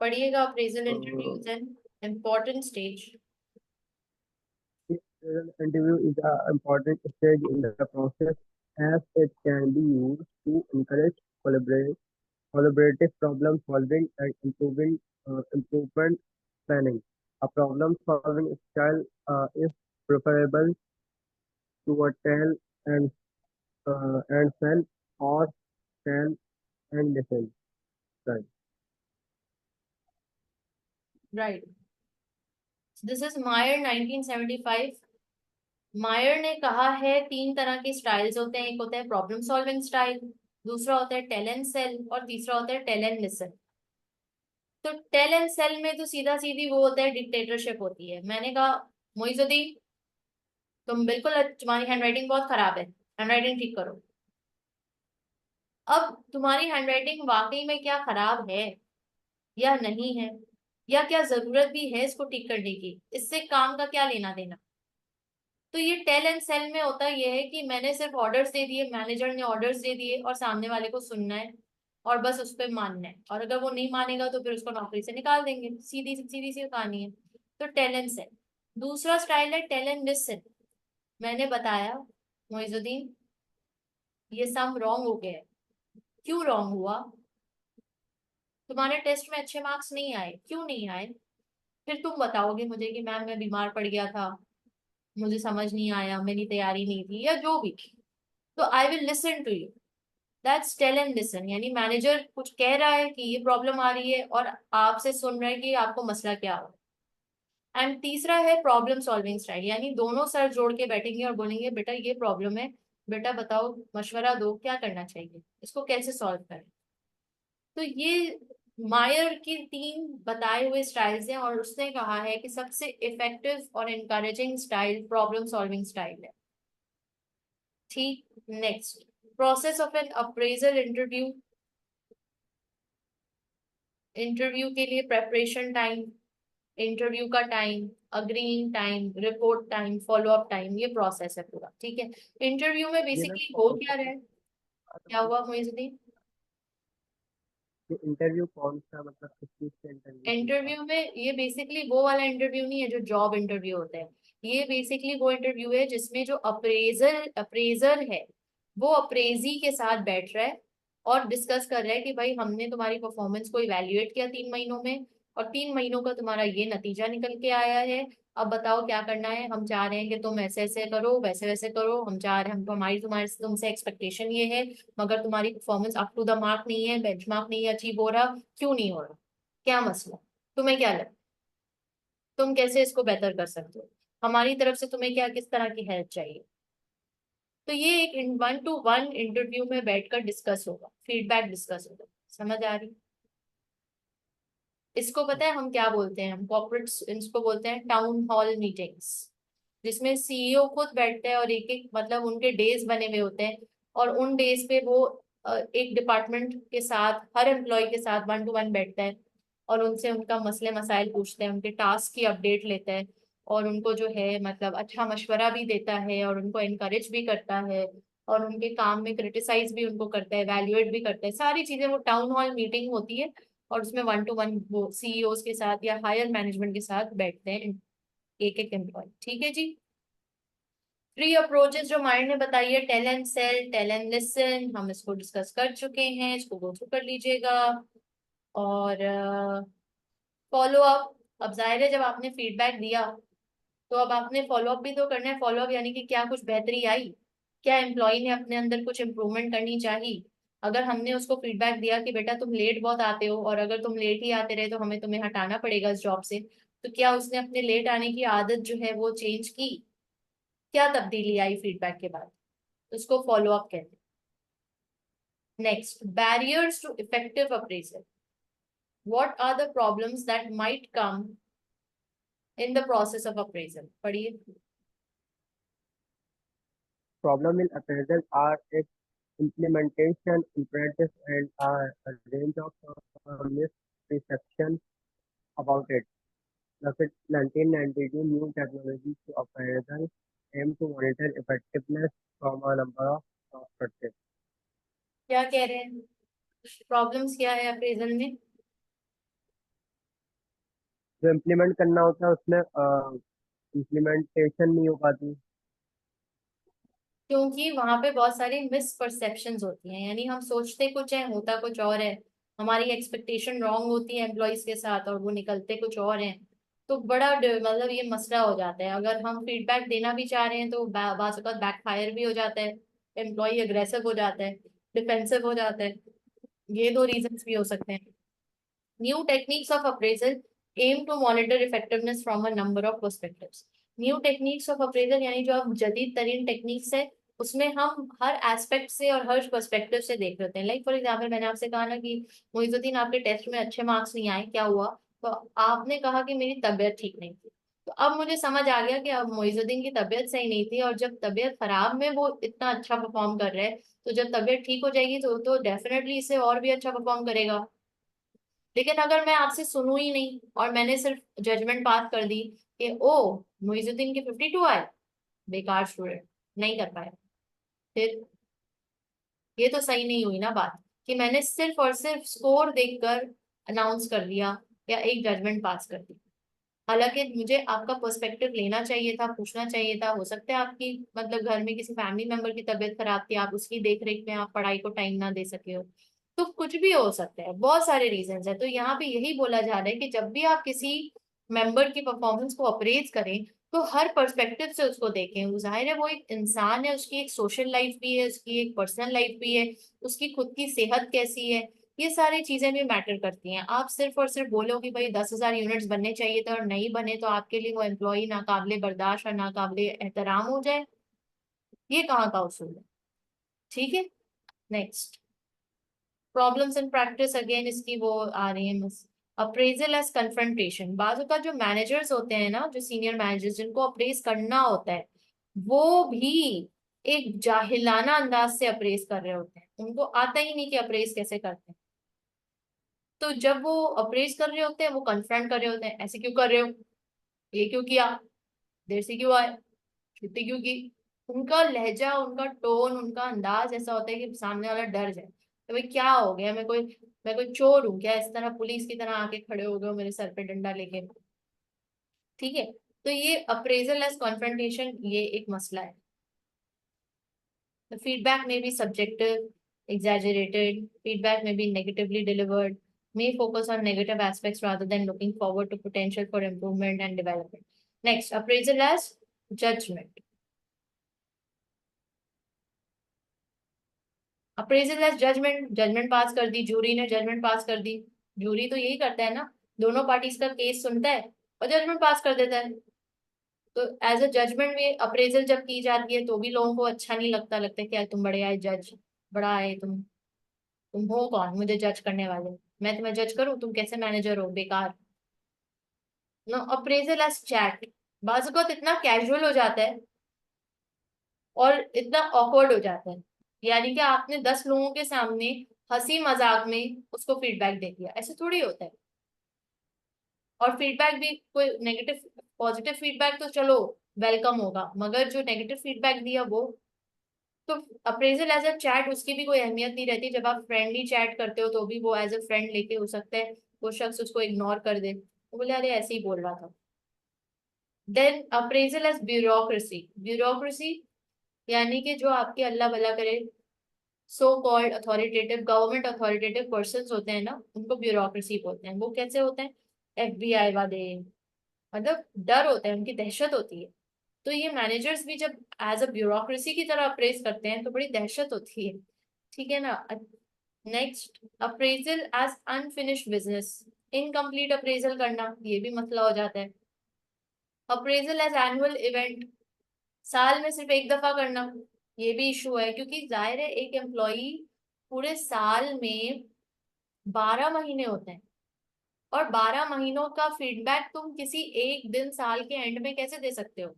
पढ़िएगा, appraisal interview is an important stage. Interview is an important stage in the process as it can be used to encourage collaborative problem solving and improvement planning. A problem solving style is preferable to a tell and sell or understand and listen. Right. Right, this is मायर 1975। मायर ने कहा है तीन तरह के styles होते हैं, एक होता है प्रॉब्लम सॉल्विंग स्टाइल, दूसरा होता है टेल एंड सेल, और तीसरा होता है टेल एंड लिसन। तो टेल एंड सेल में तो सीधा सीधी वो होता है, डिक्टेटरशिप होती है। मैंने कहा मोइजुद्दीन, तुम बिल्कुल, तुम्हारी हैंडराइटिंग बहुत खराब है, हैंडराइटिंग ठीक करो। अब तुम्हारी हैंडराइटिंग वाकई में क्या खराब है या नहीं है, या क्या जरूरत भी है इसको ठीक करने की, इससे काम का क्या लेना देना। तो ये टेल एंड सेल में होता ये है कि मैंने सिर्फ ऑर्डर्स दे दिए, मैनेजर ने ऑर्डर्स दे दिए, और सामने वाले को सुनना है और बस उस पर मानना है, और अगर वो नहीं मानेगा तो फिर उसको नौकरी से निकाल देंगे। सीधी सीधी सी कहानी है। तो टेल एंड सेल। दूसरा स्टाइल है टेल एंड लिसन। मैंने बताया मोइजुद्दीन, ये सम रॉन्ग हो गया है। क्यों रॉन्ग हुआ? तुम्हारे टेस्ट में अच्छे मार्क्स नहीं आए, क्यों नहीं आए? फिर तुम बताओगे मुझे कि मैम मैं बीमार पड़ गया था, मुझे समझ नहीं आया, मेरी तैयारी नहीं थी, या जो भी। तो I will listen to you. That's tell and listen, यानी मैनेजर कुछ कह रहा है कि ये प्रॉब्लम आ रही है और आपसे सुन रहा है कि आपको मसला क्या हो। एंड तीसरा है प्रॉब्लम सॉल्विंग स्टाइल, यानी दोनों सर जोड़ के बैठेंगे और बोलेंगे बेटा ये प्रॉब्लम है, बेटा बताओ, मशवरा दो क्या करना चाहिए, इसको कैसे सॉल्व करें। तो ये मायर की तीन बताए हुए स्टाइल्स हैं, और उसने कहा है कि सबसे इफेक्टिव और encouraging style problem solving style है। ठीक। Next, process of an appraisal interview. Interview के लिए प्रेपरेशन टाइम, इंटरव्यू का time, agreeing time, report time, follow up time, ये प्रोसेस है पूरा। ठीक है। इंटरव्यू में ये मैं बेसिकली हो कौन क्या सा रहा है, बता क्या सकती हूँ? हुआ मुइजुद्दीन? ये इंटरव्यू कौन सा, मतलब किस चीज का इंटरव्यू होगा? इंटरव्यू में ये बेसिकली वो वाला इंटरव्यू नहीं है जो जॉब इंटरव्यू होता है। ये बेसिकली वो इंटरव्यू है जिसमें जो अप्रेजर है वो अप्रेजी के साथ बैठ रहा है और डिस्कस कर रहा है कि भाई हमने तुम्हारी परफॉर्मेंस को इवेल्युएट किया 3 महीनों में, और 3 महीनों का तुम्हारा ये नतीजा निकल के आया है। अब बताओ क्या करना है, हम चाह रहे हैं कि तुम ऐसे ऐसे करो, वैसे वैसे करो, हम चाह रहे हैं, हम हमारी तुम्हारे तुमसे एक्सपेक्टेशन ये है, मगर तुम्हारी performance up to the mark नहीं है, बेंचमार्क नहीं अचीव हो रहा, क्यों नहीं हो रहा, क्या मसला, तुम्हें क्या लगता, तुम कैसे इसको बेहतर कर सकते हो, हमारी तरफ से तुम्हें क्या किस तरह की हेल्प चाहिए। तो ये एक 1-to-1 इंटरव्यू में बैठकर डिस्कस होगा, फीडबैक डिस्कस होगा। समझ आ रही? इसको पता है हम क्या बोलते हैं, हम कॉर्पोरेट इसको बोलते हैं टाउन हॉल मीटिंग्स, जिसमें सीईओ खुद बैठते हैं और एक एक मतलब उनके डेज बने हुए होते हैं, और उन डेज पे वो एक डिपार्टमेंट के साथ, हर एम्प्लॉय के साथ 1-to-1 बैठता है, और उनसे उनका मसले मसाइल पूछते हैं, उनके टास्क की अपडेट लेता है, और उनको जो है मतलब अच्छा मशवरा भी देता है, और उनको इनकरेज भी करता है, और उनके काम में क्रिटिसाइज भी उनको करता है, वैल्यूएट भी करता है, सारी चीजें। वो टाउन हॉल मीटिंग होती है, और उसमें 1-to-1 वो सीईओ के साथ या हायर मैनेजमेंट के साथ बैठते हैं एक एक एम्प्लॉय। ठीक है जी। 3 अप्रोचेस जो माइंड ने बताई है, tell and sell, tell and listen, हम इसको डिस्कस कर चुके हैं, इसको गो थ्रू कर लीजिएगा। और फॉलो अप, अब जाहिर है जब आपने फीडबैक दिया तो अब आपने फॉलो अप भी तो करना है। फॉलो अप यानी कि क्या कुछ बेहतरी आई, क्या एम्प्लॉय ने अपने अंदर कुछ इम्प्रूवमेंट करनी चाहिए। अगर हमने उसको फीडबैक दिया कि बेटा तुम लेट बहुत आते हो, और अगर तुम लेट ही आते रहे तो हमें तुम्हें हटाना पड़ेगा इस जॉब से, तो क्या उसने अपने लेट आने की आदत जो है वो चेंज की, क्या तब्दीली आई फीडबैक के बाद, तो उसको फॉलो अप कहते हैं। Next, barriers to effective appraisal. What are the problems that might come in the process of appraisal, पढ़िए। Problem in appraisal are its implementation in practice and a range of misperceptions about it. The 1992 new technology to appraisal aim to monitor effectiveness from a number of perspectives. क्या कह रहे हैं, problems क्या है appraisal में? जो implement करना होता है उसमें इम्प्लीमेंटेशन नहीं हो पाती। क्योंकि वहां पे बहुत सारी मिसपरसेप्शंस होती हैं, यानी हम सोचते कुछ है होता कुछ और है, हमारी एक्सपेक्टेशन रॉन्ग होती है एम्प्लॉयज के साथ और वो निकलते कुछ और हैं। तो बड़ा मतलब ये मसला हो जाता है। अगर हम फीडबैक देना भी चाह रहे हैं तो बाज़ औक़ात बैकफायर भी हो जाता है, एम्प्लॉय अग्रेसिव हो जाता है। डिफेंसिव हो जाता है। ये दो रीजंस भी हो सकते हैं। New techniques of appraisal aim to monitor effectiveness from a number of perspectives. New techniques of appraisal यानी जो अब जदीद तरीन टेक्निक्स है, उसमें हम हर एस्पेक्ट से और हर पर्सपेक्टिव से देख रहे हैं। लाइक फॉर एग्जाम्पल, मैंने आपसे कहा ना कि मोइजुद्दीन आपके टेस्ट में अच्छे मार्क्स नहीं आए, क्या हुआ? तो आपने कहा कि मेरी तबीयत ठीक नहीं थी। तो अब मुझे समझ आ गया कि अब मोइजुद्दीन की तबीयत सही नहीं थी, और जब तबीयत खराब में वो इतना अच्छा परफॉर्म कर रहे हैं, तो जब तबीयत ठीक हो जाएगी तो डेफिनेटली इससे और भी अच्छा परफॉर्म करेगा। लेकिन अगर मैं आपसे सुनूं ही नहीं और मैंने सिर्फ जजमेंट पास कर दी कि ओ मुइजुद्दीन के 52 आए, बेकार स्टूडेंट, नहीं कर पाया, फिर ये तो सही नहीं हुई ना बात, कि मैंने सिर्फ और सिर्फ स्कोर देखकर अनाउंस कर दिया या एक जजमेंट पास कर दी। हालांकि मुझे आपका पर्सपेक्टिव लेना चाहिए था, पूछना चाहिए था। हो सकता है आपकी मतलब घर में किसी फैमिली मेंबर की तबीयत खराब थी, आप उसकी देख रेख में आप पढ़ाई को टाइम ना दे सके हो, तो कुछ भी हो सकता है, बहुत सारे रीजंस है। तो यहाँ पे यही बोला जा रहा है कि जब भी आप किसी मेंबर की परफॉर्मेंस को अप्रेज करें, तो हर पर्सपेक्टिव से उसको देखें। वो जाहिर है वो एक इंसान है, उसकी एक सोशल लाइफ भी है, उसकी एक पर्सनल लाइफ भी है, उसकी खुद की सेहत कैसी है, ये सारी चीजें भी मैटर करती हैं। आप सिर्फ और सिर्फ बोलो कि भाई 10,000 यूनिट्स बनने चाहिए थे और नहीं बने, तो आपके लिए वो एम्प्लॉय नाकाबिले बर्दाश्त और नाकाबिले एहतराम हो जाए, ये कहाँ का उसूल है? ठीक है। Next, problems in practice, again इसकी वो आ रही है मिस। अप्रेजल एज कन्फ्रंटेशन, बाजू का जो मैनेजर्स होते हैं ना, जो सीनियर मैनेजर्स जिनको अप्रेज करना होता है, वो भी एक जाहिलाना अंदाज से अप्रेज कर रहे होते हैं, उनको आता ही नहीं कि अप्रेज कैसे करते हैं। तो जब वो अप्रेज कर रहे होते हैं, वो कन्फ्रंट कर रहे होते हैं, ऐसे क्यों कर रहे हो, ये क्यों किया, देर से क्यों आए, छुट्टी क्यों की। उनका लहजा, उनका टोन, उनका अंदाज ऐसा होता है कि सामने वाला डर जाए, तो भाई क्या हो गया, मैं कोई चोर हूँ क्या, इस तरह पुलिस की तरह आके खड़े हो गए हो मेरे सर पे डंडा लेके। ठीक है। तो ये अप्रेजल एज कॉन्फ्रंटेशन, ये एक मसला है। The feedback may be subjective, exaggerated. Feedback may be negatively delivered, may focus on negative aspects rather than looking forward to potential for improvement and development. Next, appraisal as judgment. Appraisal as judgment, judgment pass कर दी, jury ने judgement pass कर दी। Jury तो यही करता है ना, दोनों पार्टीज का केस सुनता है और जजमेंट पास कर देता है। तो एज अ जजमेंट में अप्रेजल जब की जाती है तो भी लोगों को अच्छा नहीं लगता, लगता है कि यार तुम बड़े आए जज, बड़ा आए तुम हो कौन मुझे जज करने वाले, मैं तुम्हें जज करूं, तुम कैसे मैनेजर हो, बेकार। नो, अप्रेजल एज चैट, बाजू का इतना कैजुअल हो जाता है और इतना ऑकवर्ड हो जाता है, यानी कि आपने 10 लोगों के सामने हंसी मजाक में उसको फीडबैक दे दिया, ऐसे थोड़ी होता है। और फीडबैक भी कोई नेगेटिव, पॉजिटिव फीडबैक तो चलो वेलकम होगा, मगर जो नेगेटिव फीडबैक दिया वो, तो अप्रेजल एज अ चैट उसकी भी कोई अहमियत नहीं रहती। जब आप फ्रेंडली चैट करते हो तो भी वो एज अ फ्रेंड लेके, हो सकता है वो शख्स उसको इग्नोर कर दे, तो बोले अरे ऐसे ही बोल रहा था। Then appraisal as bureaucracy, bureaucracy यानी कि जो आपके अल्लाह भला करे so called authoritative government authoritative person होते हैं ना, उनको ब्यूरोक्रेसी बोलते हैं। वो कैसे होते हैं? FBI वाले, मतलब डर होता है, उनकी दहशत होती है। तो ये मैनेजर्स भी जब एज अ ब्यूरोक्रेसी की तरह अप्रेज करते हैं तो बड़ी दहशत होती है। ठीक है ना। Next, appraisal as unfinished business, incomplete appraisal करना, ये भी मसला हो जाता है। अप्रेजल एज एनुअल इवेंट, साल में सिर्फ एक दफा करना, ये भी इशू है, क्योंकि जाहिर है एक एम्प्लॉई पूरे साल में 12 महीने होते हैं, और 12 महीनों का फीडबैक तुम किसी एक दिन साल के एंड में कैसे दे सकते हो?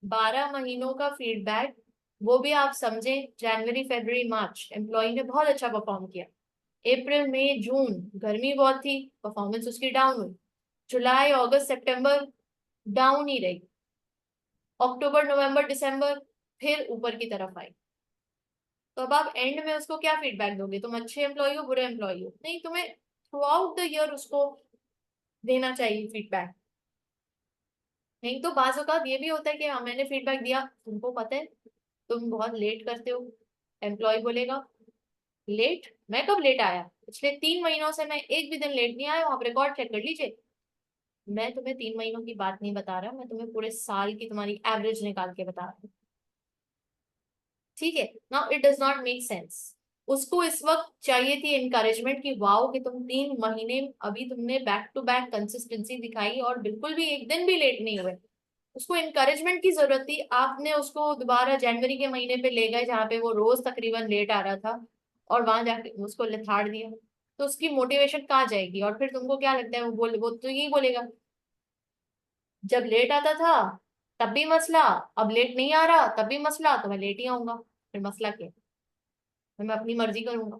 12 महीनों का फीडबैक, वो भी आप समझें, जनवरी फरवरी मार्च एम्प्लॉय ने बहुत अच्छा परफॉर्म किया, अप्रैल मई जून गर्मी बहुत थी, परफॉर्मेंस उसकी डाउन हुई, जुलाई अगस्त सितंबर डाउन ही रही, अक्टूबर नवंबर दिसंबर फिर ऊपर की तरफ आई। तो अब आप एंड में उसको क्या फीडबैक दोगे? तुम अच्छे एम्प्लॉय हो, बुरे एम्प्लॉय हो? नहीं, तुम्हें थ्रू आउट द ईयर उसको देना चाहिए फीडबैक। नहीं तो बाज़ औक़ात ये भी होता है कि हाँ मैंने फीडबैक दिया, तुमको पता है तुम बहुत लेट करते हो, एम्प्लॉय बोलेगा लेट, मैं कब लेट आया, पिछले 3 महीनों से मैं एक भी दिन लेट नहीं आया हूँ, आप रिकॉर्ड चेक कर लीजिए। मैं तुम्हें 3 महीनों की बात नहीं बता रहा, मैं तुम्हें पूरे साल की तुम्हारी एवरेज निकाल के बता रहा हूँ। ठीक है। Now it does not make sense. उसको इस वक्त चाहिए थी इनकरेजमेंट की वाओ कि तुम 3 महीने अभी तुमने बैक टू बैक कंसिस्टेंसी दिखाई और बिल्कुल भी एक दिन भी लेट नहीं हुए। उसको इनकरेजमेंट की जरूरत थी, आपने उसको दोबारा जनवरी के महीने पे ले गए जहाँ पे वो रोज तकरीबन लेट आ रहा था और वहां जाके उसको लिथाड़ दिया। तो उसकी मोटिवेशन कहाँ जाएगी? और फिर तुमको क्या लगता है वो तो यही बोलेगा, जब लेट आता था तब भी मसला, अब लेट नहीं आ रहा तब भी मसला, तो मैं लेट ही आऊंगा। फिर मसला क्या? फिर मैं अपनी मर्जी करूंगा।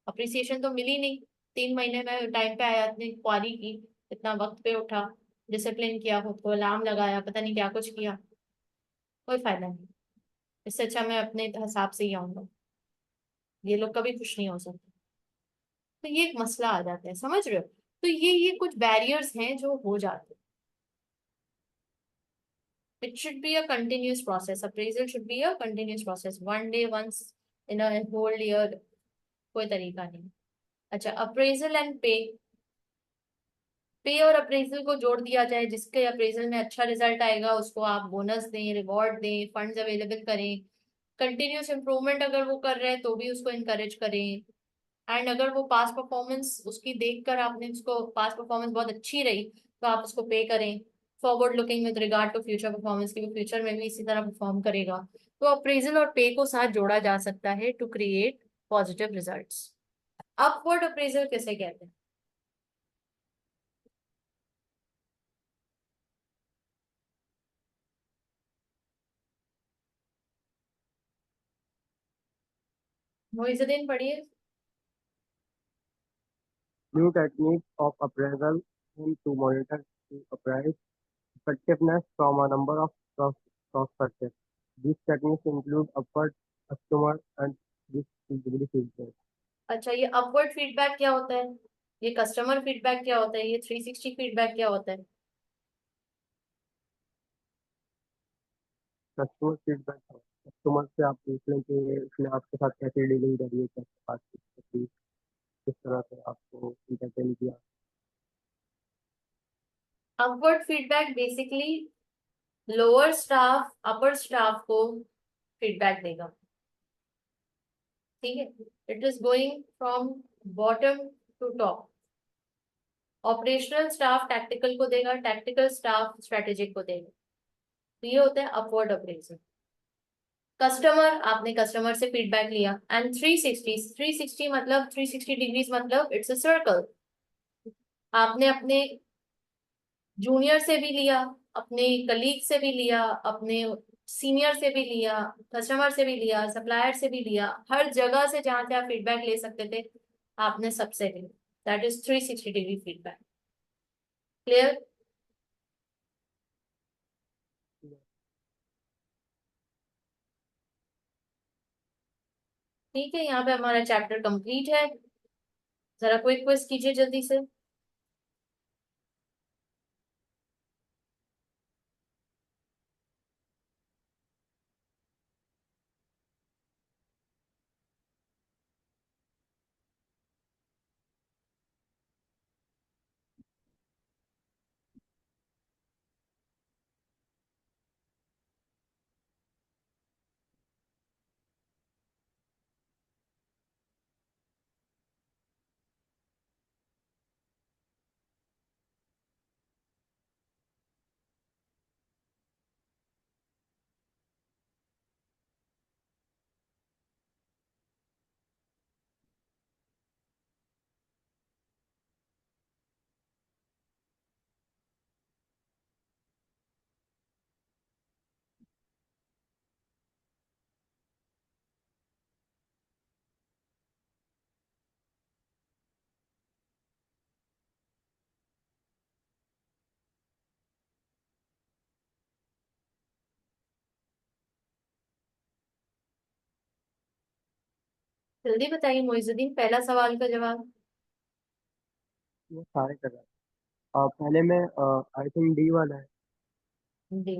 अप्रिसिएशन तो मिली नहीं। 3 महीने में टाइम पे आया, इतनी क्वारी की, इतना वक्त पे उठा, डिसिप्लिन किया, खुद को अलार्म लगाया, पता नहीं क्या कुछ किया, कोई फायदा नहीं। इससे अच्छा मैं अपने हिसाब से ही आऊंगा। ये लोग कभी खुश नहीं हो सकते। तो ये एक मसला आ जाता है, समझ रहे हो? तो ये कुछ बैरियर्स हैं जो हो जाते हैं। It should be a continuous process. Appraisal should be a continuous process. One day, once in a whole year, कोई तरीका नहीं। अच्छा, अप्रेजल एंड पे। पे और अप्रेजल को जोड़ दिया जाए, जिसके अप्रेजल में अच्छा रिजल्ट आएगा उसको आप बोनस दें, रिवॉर्ड दें, फंड्स अवेलेबल करें। कंटिन्यूस इम्प्रूवमेंट अगर वो कर रहे हैं तो भी उसको इनकरेज करें। एंड अगर वो पास परफॉर्मेंस उसकी देखकर आपने उसको पास परफॉर्मेंस बहुत अच्छी रही तो आप उसको पे करें। Forward looking with regard to future performance की, वो फ्यूचर में भी इसी तरह परफॉर्म करेगा। तो अप्रेजल और पे को साथ जोड़ा जा सकता है to create positive results. Upward appraisal किसे कहते हैं? मोइजुद्दीन पढ़िए। New techniques of appraisal aim to monitor to appraise effectiveness from a number of perspectives. These techniques include upward, customer, and visibility feedback. अच्छा, ये अपवर्ड फीडबैक क्या होता है? ये कस्टमर फीडबैक क्या होता है? ये 360 फीडबैक क्या होता है? कस्टमर फीडबैक कस्टमर से आप पूछ लें कि उसने आपके साथ कैसे डीलिंग करी है, कैसे बातचीत करी, किस तरह से आपको इंटरटेन किया। Upward feedback basically lower staff upper staff को फीडबैक देगा। ठीक है, it is going from bottom to top. Operational staff tactical को देगा, टैक्टिकल स्टाफ स्ट्रेटेजिक को देगा। तो ये होता है अपवर्ड अप्रेजल। कस्टमर, आपने कस्टमर से फीडबैक लिया एंड 360 मतलब 360 डिग्रीज मतलब इट्स अ सर्कल। आपने अपने जूनियर से भी लिया, अपने कलीग से भी लिया, अपने सीनियर से भी लिया, कस्टमर से भी लिया, सप्लायर से भी लिया, हर जगह से जहां से आप फीडबैक ले सकते थे आपने सबसे लिया। That is 360 degree feedback. Clear? ठीक है, यहाँ पे हमारा चैप्टर कंप्लीट है। जरा क्विक क्विज कीजिए जल्दी से। जल्दी बताइए मोइजुद्दीन, पहला सवाल का जवाब। ये सारे कर रहा है। पहले में आई थिंक डी वाला है। डी।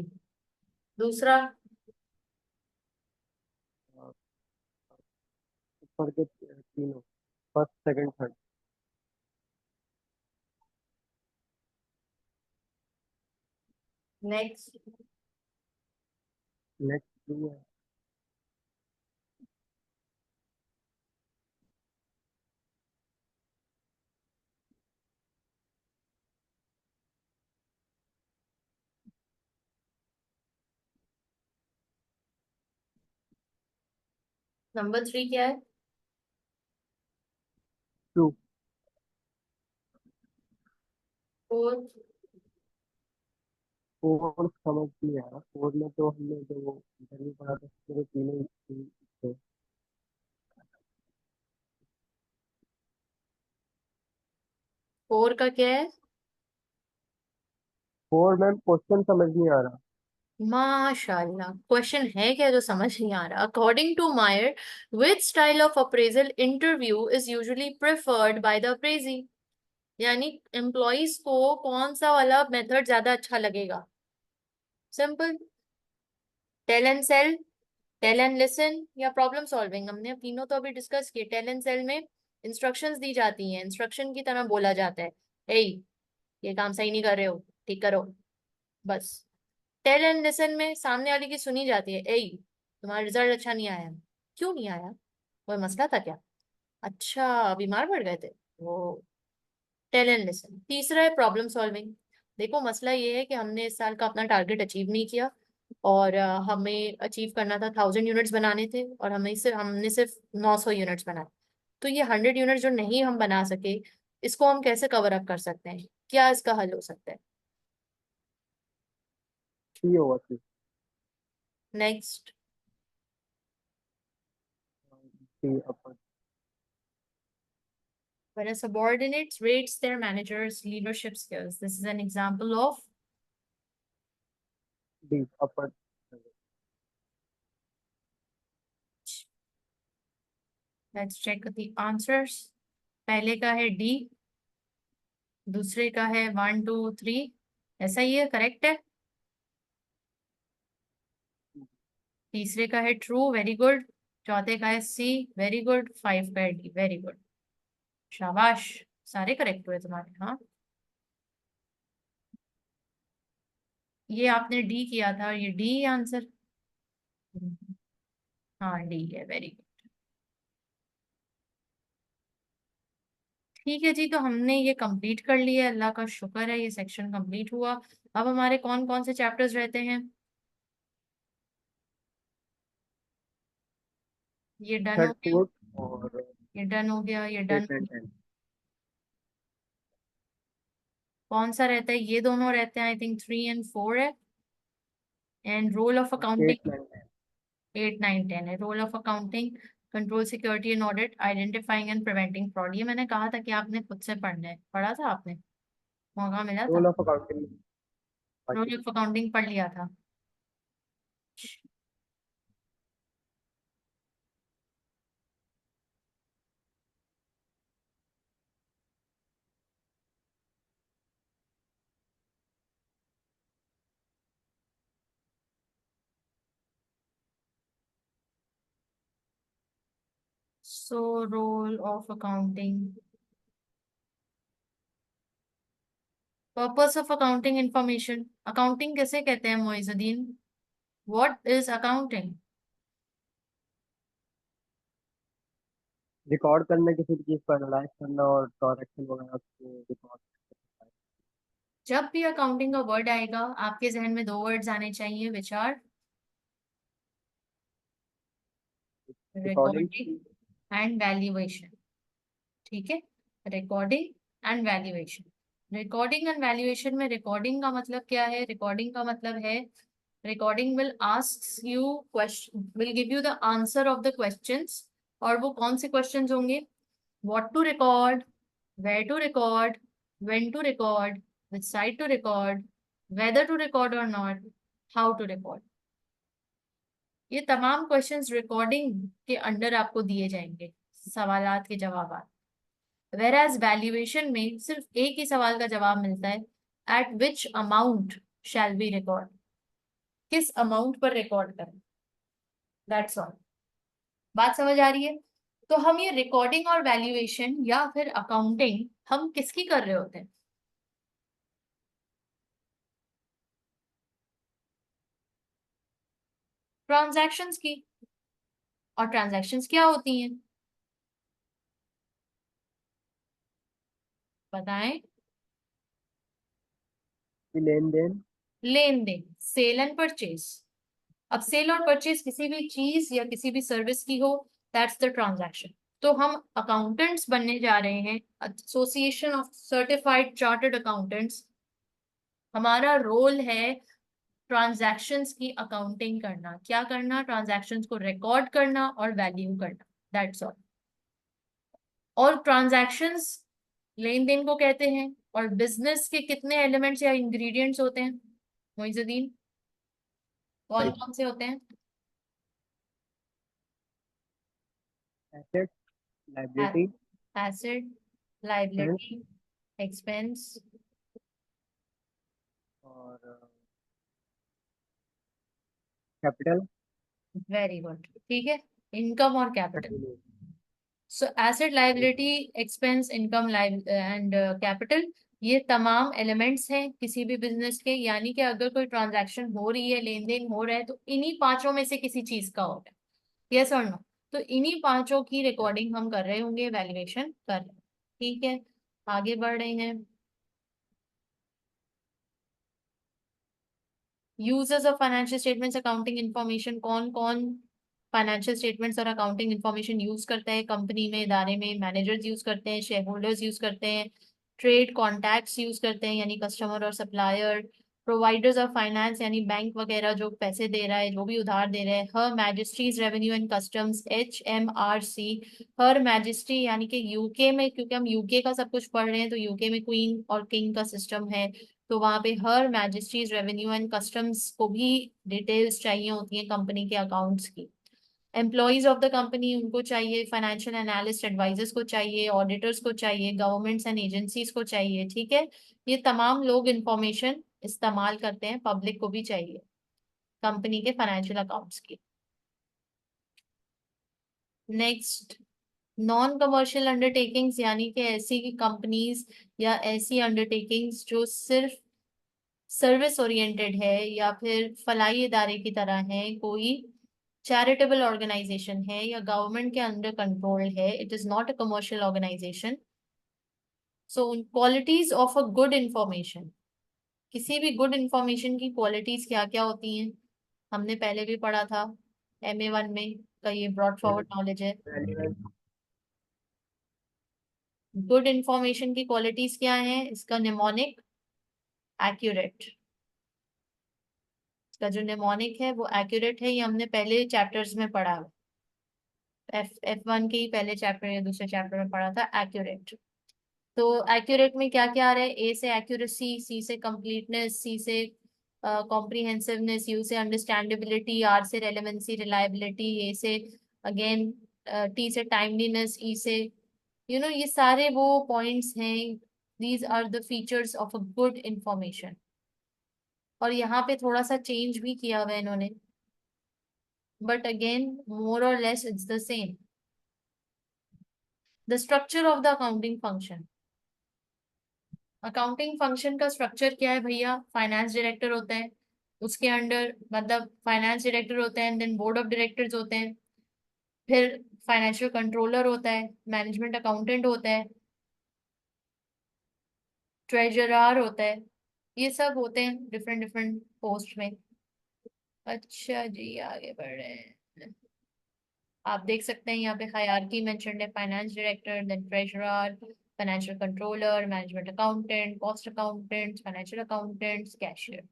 दूसरा? अ, ऊपर के तीनों, first second third. Next? Next D है। नंबर 3 क्या है? टू। 4। फोर समझ नहीं आ रहा, फोर में तो हमने जो इंटरव्यू पढ़ा था उसमें तो तीनों ही थे। 4 का क्या है? फोर मैम क्वेश्चन समझ नहीं आ रहा। माशाल्लाह, क्वेश्चन है क्या जो समझ नहीं आ रहा? According to Maier, which style of appraisal interview is usually preferred by the appraisee? यानी एम्प्लॉयज को कौन सा वाला मेथड ज्यादा अच्छा लगेगा? Simple. Tell and sell, tell and listen, या प्रॉब्लम सॉल्विंग। हमने तीनों तो अभी डिस्कस किए। टेल एंड सेल में इंस्ट्रक्शंस दी जाती हैं, इंस्ट्रक्शन की तरह बोला जाता है, ए ये काम सही नहीं कर रहे हो, ठीक करो, बस। टेल एंड लिसन में सामने वाले की सुनी जाती है, ए तुम्हारा रिजल्ट अच्छा नहीं आया, क्यों नहीं आया, कोई मसला था क्या, अच्छा बीमार पड़ गए थे, वो। Tell and listen. तीसरा है प्रॉब्लम सॉल्विंग। देखो मसला ये है कि हमने इस साल का अपना टारगेट अचीव नहीं किया, और हमें अचीव करना था 1000 यूनिट्स बनाने थे, और हमने सिर्फ 900 यूनिट्स बनाए। तो ये 100 यूनिट जो नहीं हम बना सके, इसको हम कैसे कवर अप कर सकते हैं? क्या इसका हल हो सकता है? Three over three. Next. Three upper. When a subordinate rates their manager's leadership skills, this is an example of. D upper. Let's check the answers. पहले का है डी, दूसरे का है 1 2 3। ऐसा ही है, करेक्ट है। तीसरे का है ट्रू, वेरी गुड। चौथे का है सी, वेरी गुड। 5 का है डी, वेरी गुड। शाबाश, सारे करेक्ट हुए तुम्हारे। हाँ, ये आपने डी किया था, और ये डी आंसर। हाँ डी है, वेरी गुड। ठीक है जी, तो हमने ये कंप्लीट कर लिया, अल्लाह का शुक्र है, ये सेक्शन कंप्लीट हुआ। अब हमारे कौन कौन से चैप्टर्स रहते हैं? ये डन हो थर्ड गया, फोर्थ और ये डन हो गया, ये डन एट हो एंड गया। टेन। कौन सा रहता है? ये दोनों रहते हैं, आई थिंक 3 और 4 है। And role of eight accounting. Nine ten. 8 9 10 है। Role of accounting, control security and audit, identifying and preventing fraud. ये मैंने कहा था कि आपने खुद से पढ़ना है, पढ़ा था आपने, मौका मिला रोल था। Of accounting. Role of accounting पढ़ लिया था। So role of accounting, purpose of accounting information. Accounting किसे कहते हैं Moizuddin? What is accounting? Record करना, किसी भी चीज को एनालाइज करना और ट्रांजैक्शन वगैरह को रिकॉर्ड। जब भी अकाउंटिंग का वर्ड आएगा, आपके जहन में दो वर्ड्स आने चाहिए, which are recording. Recording and valuation. ठीक है, recording and valuation. Recording and valuation में रिकॉर्डिंग का मतलब क्या है? रिकॉर्डिंग का मतलब है, recording will ask you question, will give you the answer of the questions. और वो कौन से क्वेश्चंस होंगे? What to record, where to record, when to record, which side to record, whether to record और not, how to record. ये तमाम questions recording के under आपको दिए जाएंगे, सवालात के जवाब। वेराज वैल्यूएशन में सिर्फ एक ही सवाल का जवाब मिलता है, eight which amount shall be record, किस अमाउंट पर रिकॉर्ड करें, दैट्स ऑल। बात समझ आ रही है? तो हम ये रिकॉर्डिंग और वैल्यूएशन या फिर अकाउंटिंग हम किसकी कर रहे होते हैं? ट्रांजैक्शंस की। और ट्रांजैक्शंस क्या होती हैं, बताएं? लेन देन। लेन देन, सेल एंड परचेज। अब सेल और परचेज किसी भी चीज या किसी भी सर्विस की हो, दैट्स द ट्रांजैक्शन। तो हम अकाउंटेंट्स बनने जा रहे हैं, association of certified chartered accountants. हमारा रोल है ट्रांजैक्शंस की अकाउंटिंग करना। क्या करना? ट्रांजैक्शंस को रिकॉर्ड करना और वैल्यू करना, दैट्स ऑल। और ट्रांजैक्शंस लेन देन को कहते हैं। और बिजनेस के कितने एलिमेंट्स या इंग्रेडिएंट्स होते हैं मोइजुद्दीन? कौन कौन से होते हैं? Asset, liability, asset, expense liability, expense. और कैपिटल। वेरी गुड, ठीक है। इनकम और कैपिटल। सो एसेट, लाइबिलिटी, एक्सपेंस, इनकम, लाइब एंड कैपिटल, ये तमाम एलिमेंट्स हैं किसी भी बिजनेस के। यानी कि अगर कोई ट्रांजैक्शन हो रही है, लेन देन हो रहा है, तो इन्हीं पांचों में से किसी चीज का होगा। यस और नो? तो इन्हीं पांचों की रिकॉर्डिंग हम कर रहे होंगे, वैल्यूएशन कर रहे हैं। ठीक है, आगे बढ़ रहे हैं। Users of financial statements accounting information. कौन कौन फाइनेंशियल स्टेटमेंट्स और अकाउंटिंग इंफॉर्मेशन यूज करता है कंपनी में, इदारे में? मैनेजर्स यूज करते हैं, शेयर होल्डर्स यूज करते हैं, ट्रेड कॉन्टैक्ट्स यूज करते हैं यानी कस्टमर और सप्लायर, प्रोवाइडर्स ऑफ फाइनेंस यानी बैंक वगैरह जो पैसे दे रहा है, जो भी उधार दे रहा है, her majesty's revenue and customs, HMRC। Her majesty यानी कि यूके में, क्योंकि हम यूके का सब कुछ पढ़ रहे हैं, तो यूके में क्वीन और किंग का सिस्टम है, तो वहां पे हर मैजिस्ट्रीज रेवेन्यू एंड कस्टम्स को भी डिटेल्स चाहिए होती हैं कंपनी के अकाउंट्स की। एम्प्लॉयज ऑफ द कंपनी, उनको चाहिए, फाइनेंशियल एनालिस्ट एडवाइजर्स को चाहिए, ऑडिटर्स को चाहिए, गवर्नमेंट्स एंड एजेंसीज को चाहिए। ठीक है, ये तमाम लोग इंफॉर्मेशन इस्तेमाल करते हैं, पब्लिक को भी चाहिए कंपनी के फाइनेंशियल अकाउंट्स की। नेक्स्ट, नॉन कमर्शियल अंडरटेकिंग्स यानी कि ऐसी कंपनीज या ऐसी अंडरटेकिंग्स जो सिर्फ सर्विस ओरिएंटेड है या फिर फलाई इदारे की तरह है, कोई चैरिटेबल ऑर्गेनाइजेशन है या गवर्नमेंट के अंडर कंट्रोल है, it is not a commercial organization. So qualities of a good information. किसी भी गुड इंफॉर्मेशन की क्वालिटीज क्या क्या होती हैं, हमने पहले भी पढ़ा था, MA1 में का ये ब्रॉड फॉरवर्ड नॉलेज है। रेलिवेंट, गुड इंफॉर्मेशन की क्वालिटीज क्या है? इसका निमोनिक, एक्यूरेट। इसका जो निमोनिक है वो एक्यूरेट है, ये हमने पहले चैप्टर्स में पढ़ा है। F1 के ही पहले चैप्टर या दूसरे चैप्टर में पढ़ा था, एक्यूरेट। तो एक्यूरेट में क्या क्या आ रहा है? A से एक्यूरेसी, C से कंप्लीटनेस, C से कॉम्प्रिहेंसिवनेस, U से अंडरस्टैंडेबिलिटी, R से रेलेवेंसी रिलायबिलिटी, A से अगेन, T से टाइमलीनेस, E से ये सारे वो पॉइंट्स हैं। These are the features of a good information. और यहाँ पे थोड़ा सा चेंज भी किया हुआ है इन्होंने, बट अगेन मोर और less it's the same. The structure of the accounting function. Accounting function का स्ट्रक्चर क्या है भैया? फाइनेंस डायरेक्टर होता है, उसके अंडर मतलब फाइनेंस डायरेक्टर होता है, देन बोर्ड ऑफ डायरेक्टर्स होते हैं, फिर फाइनेंशियल कंट्रोलर होता है, मैनेजमेंट अकाउंटेंट होता है, ट्रेजरर होता है। ये सब होते हैं डिफरेंट डिफरेंट पोस्ट में। अच्छा जी, आगे बढ़ रहे हैं। आप देख सकते हैं यहाँ पे हायरार्की मेंशन्ड है, finance director, then treasurer, financial controller, management accountant, cost accountant, financial accountants, cashier.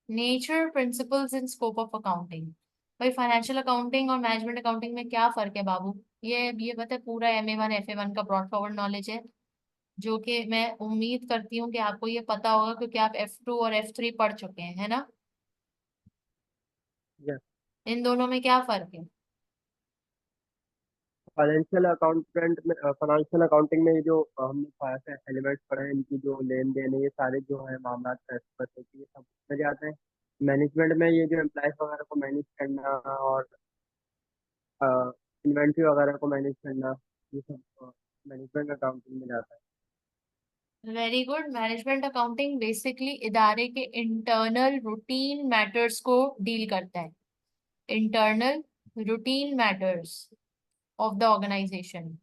Nature, principles and scope of accounting. भाई फाइनेंशियल अकाउंटिंग और मैनेजमेंट अकाउंटिंग में क्या फर्क है बाबू? ये पता है, पूरा MA1 FA1 का ब्रॉड फॉरवर्ड नॉलेज है, जो कि मैं उम्मीद करती हूँ कि आपको ये पता होगा, क्योंकि आप F2 और F3 पढ़ चुके हैं, है ना? या इन दोनों में क्या फर्क है? फाइनेंशियल अकाउंटिंग में जो हमने सारे एलिमेंट्स पढ़े हैं, इनकी जो लेन देन है, ये सारे जो है मामला ट्रांसफर होती है, सब समझ आते हैं। मैनेजमेंट में ये जो एम्प्लॉयज वगैरह को मैनेज करना और इन्वेंट्री वगैरह को मैनेज करना, ये सब मैनेजमेंट अकाउंटिंग में जाता है। Very good. Management accounting basically इदारे के इंटरनल रूटीन मैटर्स को डील करता है। Internal routine matters of the organization.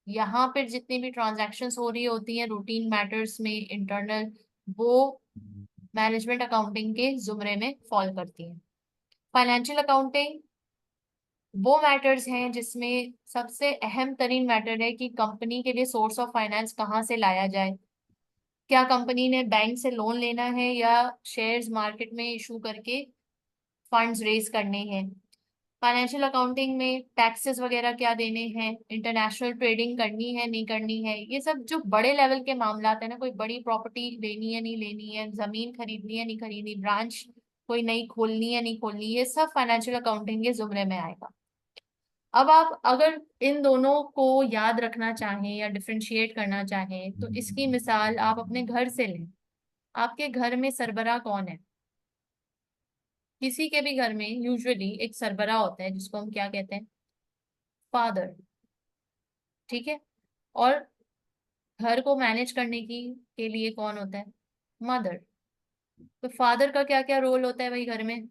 यहाँ पर जितनी भी ट्रांजैक्शंस हो रही होती हैं रूटीन मैटर्स में, इंटरनल, वो मैनेजमेंट अकाउंटिंग के जुमरे में फॉल करती है। फाइनेंशियल अकाउंटिंग वो मैटर्स हैं जिसमें सबसे अहम तरीन मैटर है कि कंपनी के लिए सोर्स ऑफ फाइनेंस कहाँ से लाया जाए। क्या कंपनी ने बैंक से लोन लेना है या शेयर्स मार्केट में इशू करके फंड्स रेज करने हैं। फाइनेंशियल अकाउंटिंग में टैक्सेस वगैरह क्या देने हैं, इंटरनेशनल ट्रेडिंग करनी है नहीं करनी है, ये सब जो बड़े लेवल के मामला है ना, कोई बड़ी प्रॉपर्टी लेनी है नहीं लेनी है, जमीन खरीदनी है नहीं खरीदनी, ब्रांच कोई नई खोलनी है नहीं खोलनी, ये सब फाइनेंशियल अकाउंटिंग के जुमरे में आएगा। अब आप अगर इन दोनों को याद रखना चाहें या डिफरेंशिएट करना चाहें तो इसकी मिसाल आप अपने घर से लें। आपके घर में सरबराह कौन है? किसी के भी घर में यूजुअली एक सरबराह होता है जिसको हम क्या कहते हैं? फादर। ठीक है। और घर को मैनेज करने की के लिए कौन होता है? मदर। तो फादर का क्या क्या रोल होता है भाई घर में?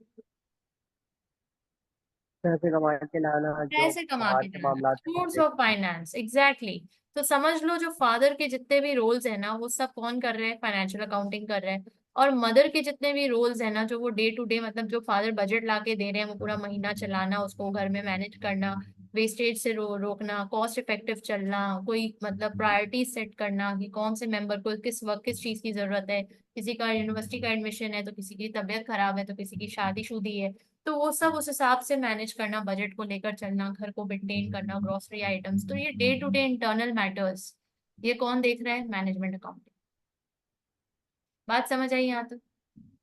पैसे कमा के लाना, जो पैसे कमा बाहर के के लाना, मामला हैं वो सोर्स देख। Of finance, exactly. तो समझ लो जो फादर के जितने भी रोल्स हैं ना, वो सब कौन कर रहे हैं? फाइनेंशियल अकाउंटिंग कर रहे हैं। और मदर के जितने भी रोल्स हैं ना, जो वो डे टू डे, मतलब जो फादर बजट ला के दे रहे हैं, वो पूरा महीना चलाना, उसको घर में मैनेज करना, वेस्टेज से रोकना, कॉस्ट इफेक्टिव चलना, कोई मतलब प्रायोरिटी सेट करना कि कौन से मेंबर को किस वक्त किस चीज की जरूरत है। किसी का यूनिवर्सिटी का एडमिशन है, तो किसी की तबीयत खराब है, तो किसी की शादी शुदी है। तो वो सब उस हिसाब से मैनेज करना, बजट को लेकर चलना, घर को मेंटेन करना, ग्रोसरी आइटम्स, तो ये day to day internal matters, ये कौन देख रहा है? Management accounting. बात समझ आई यहाँ तक?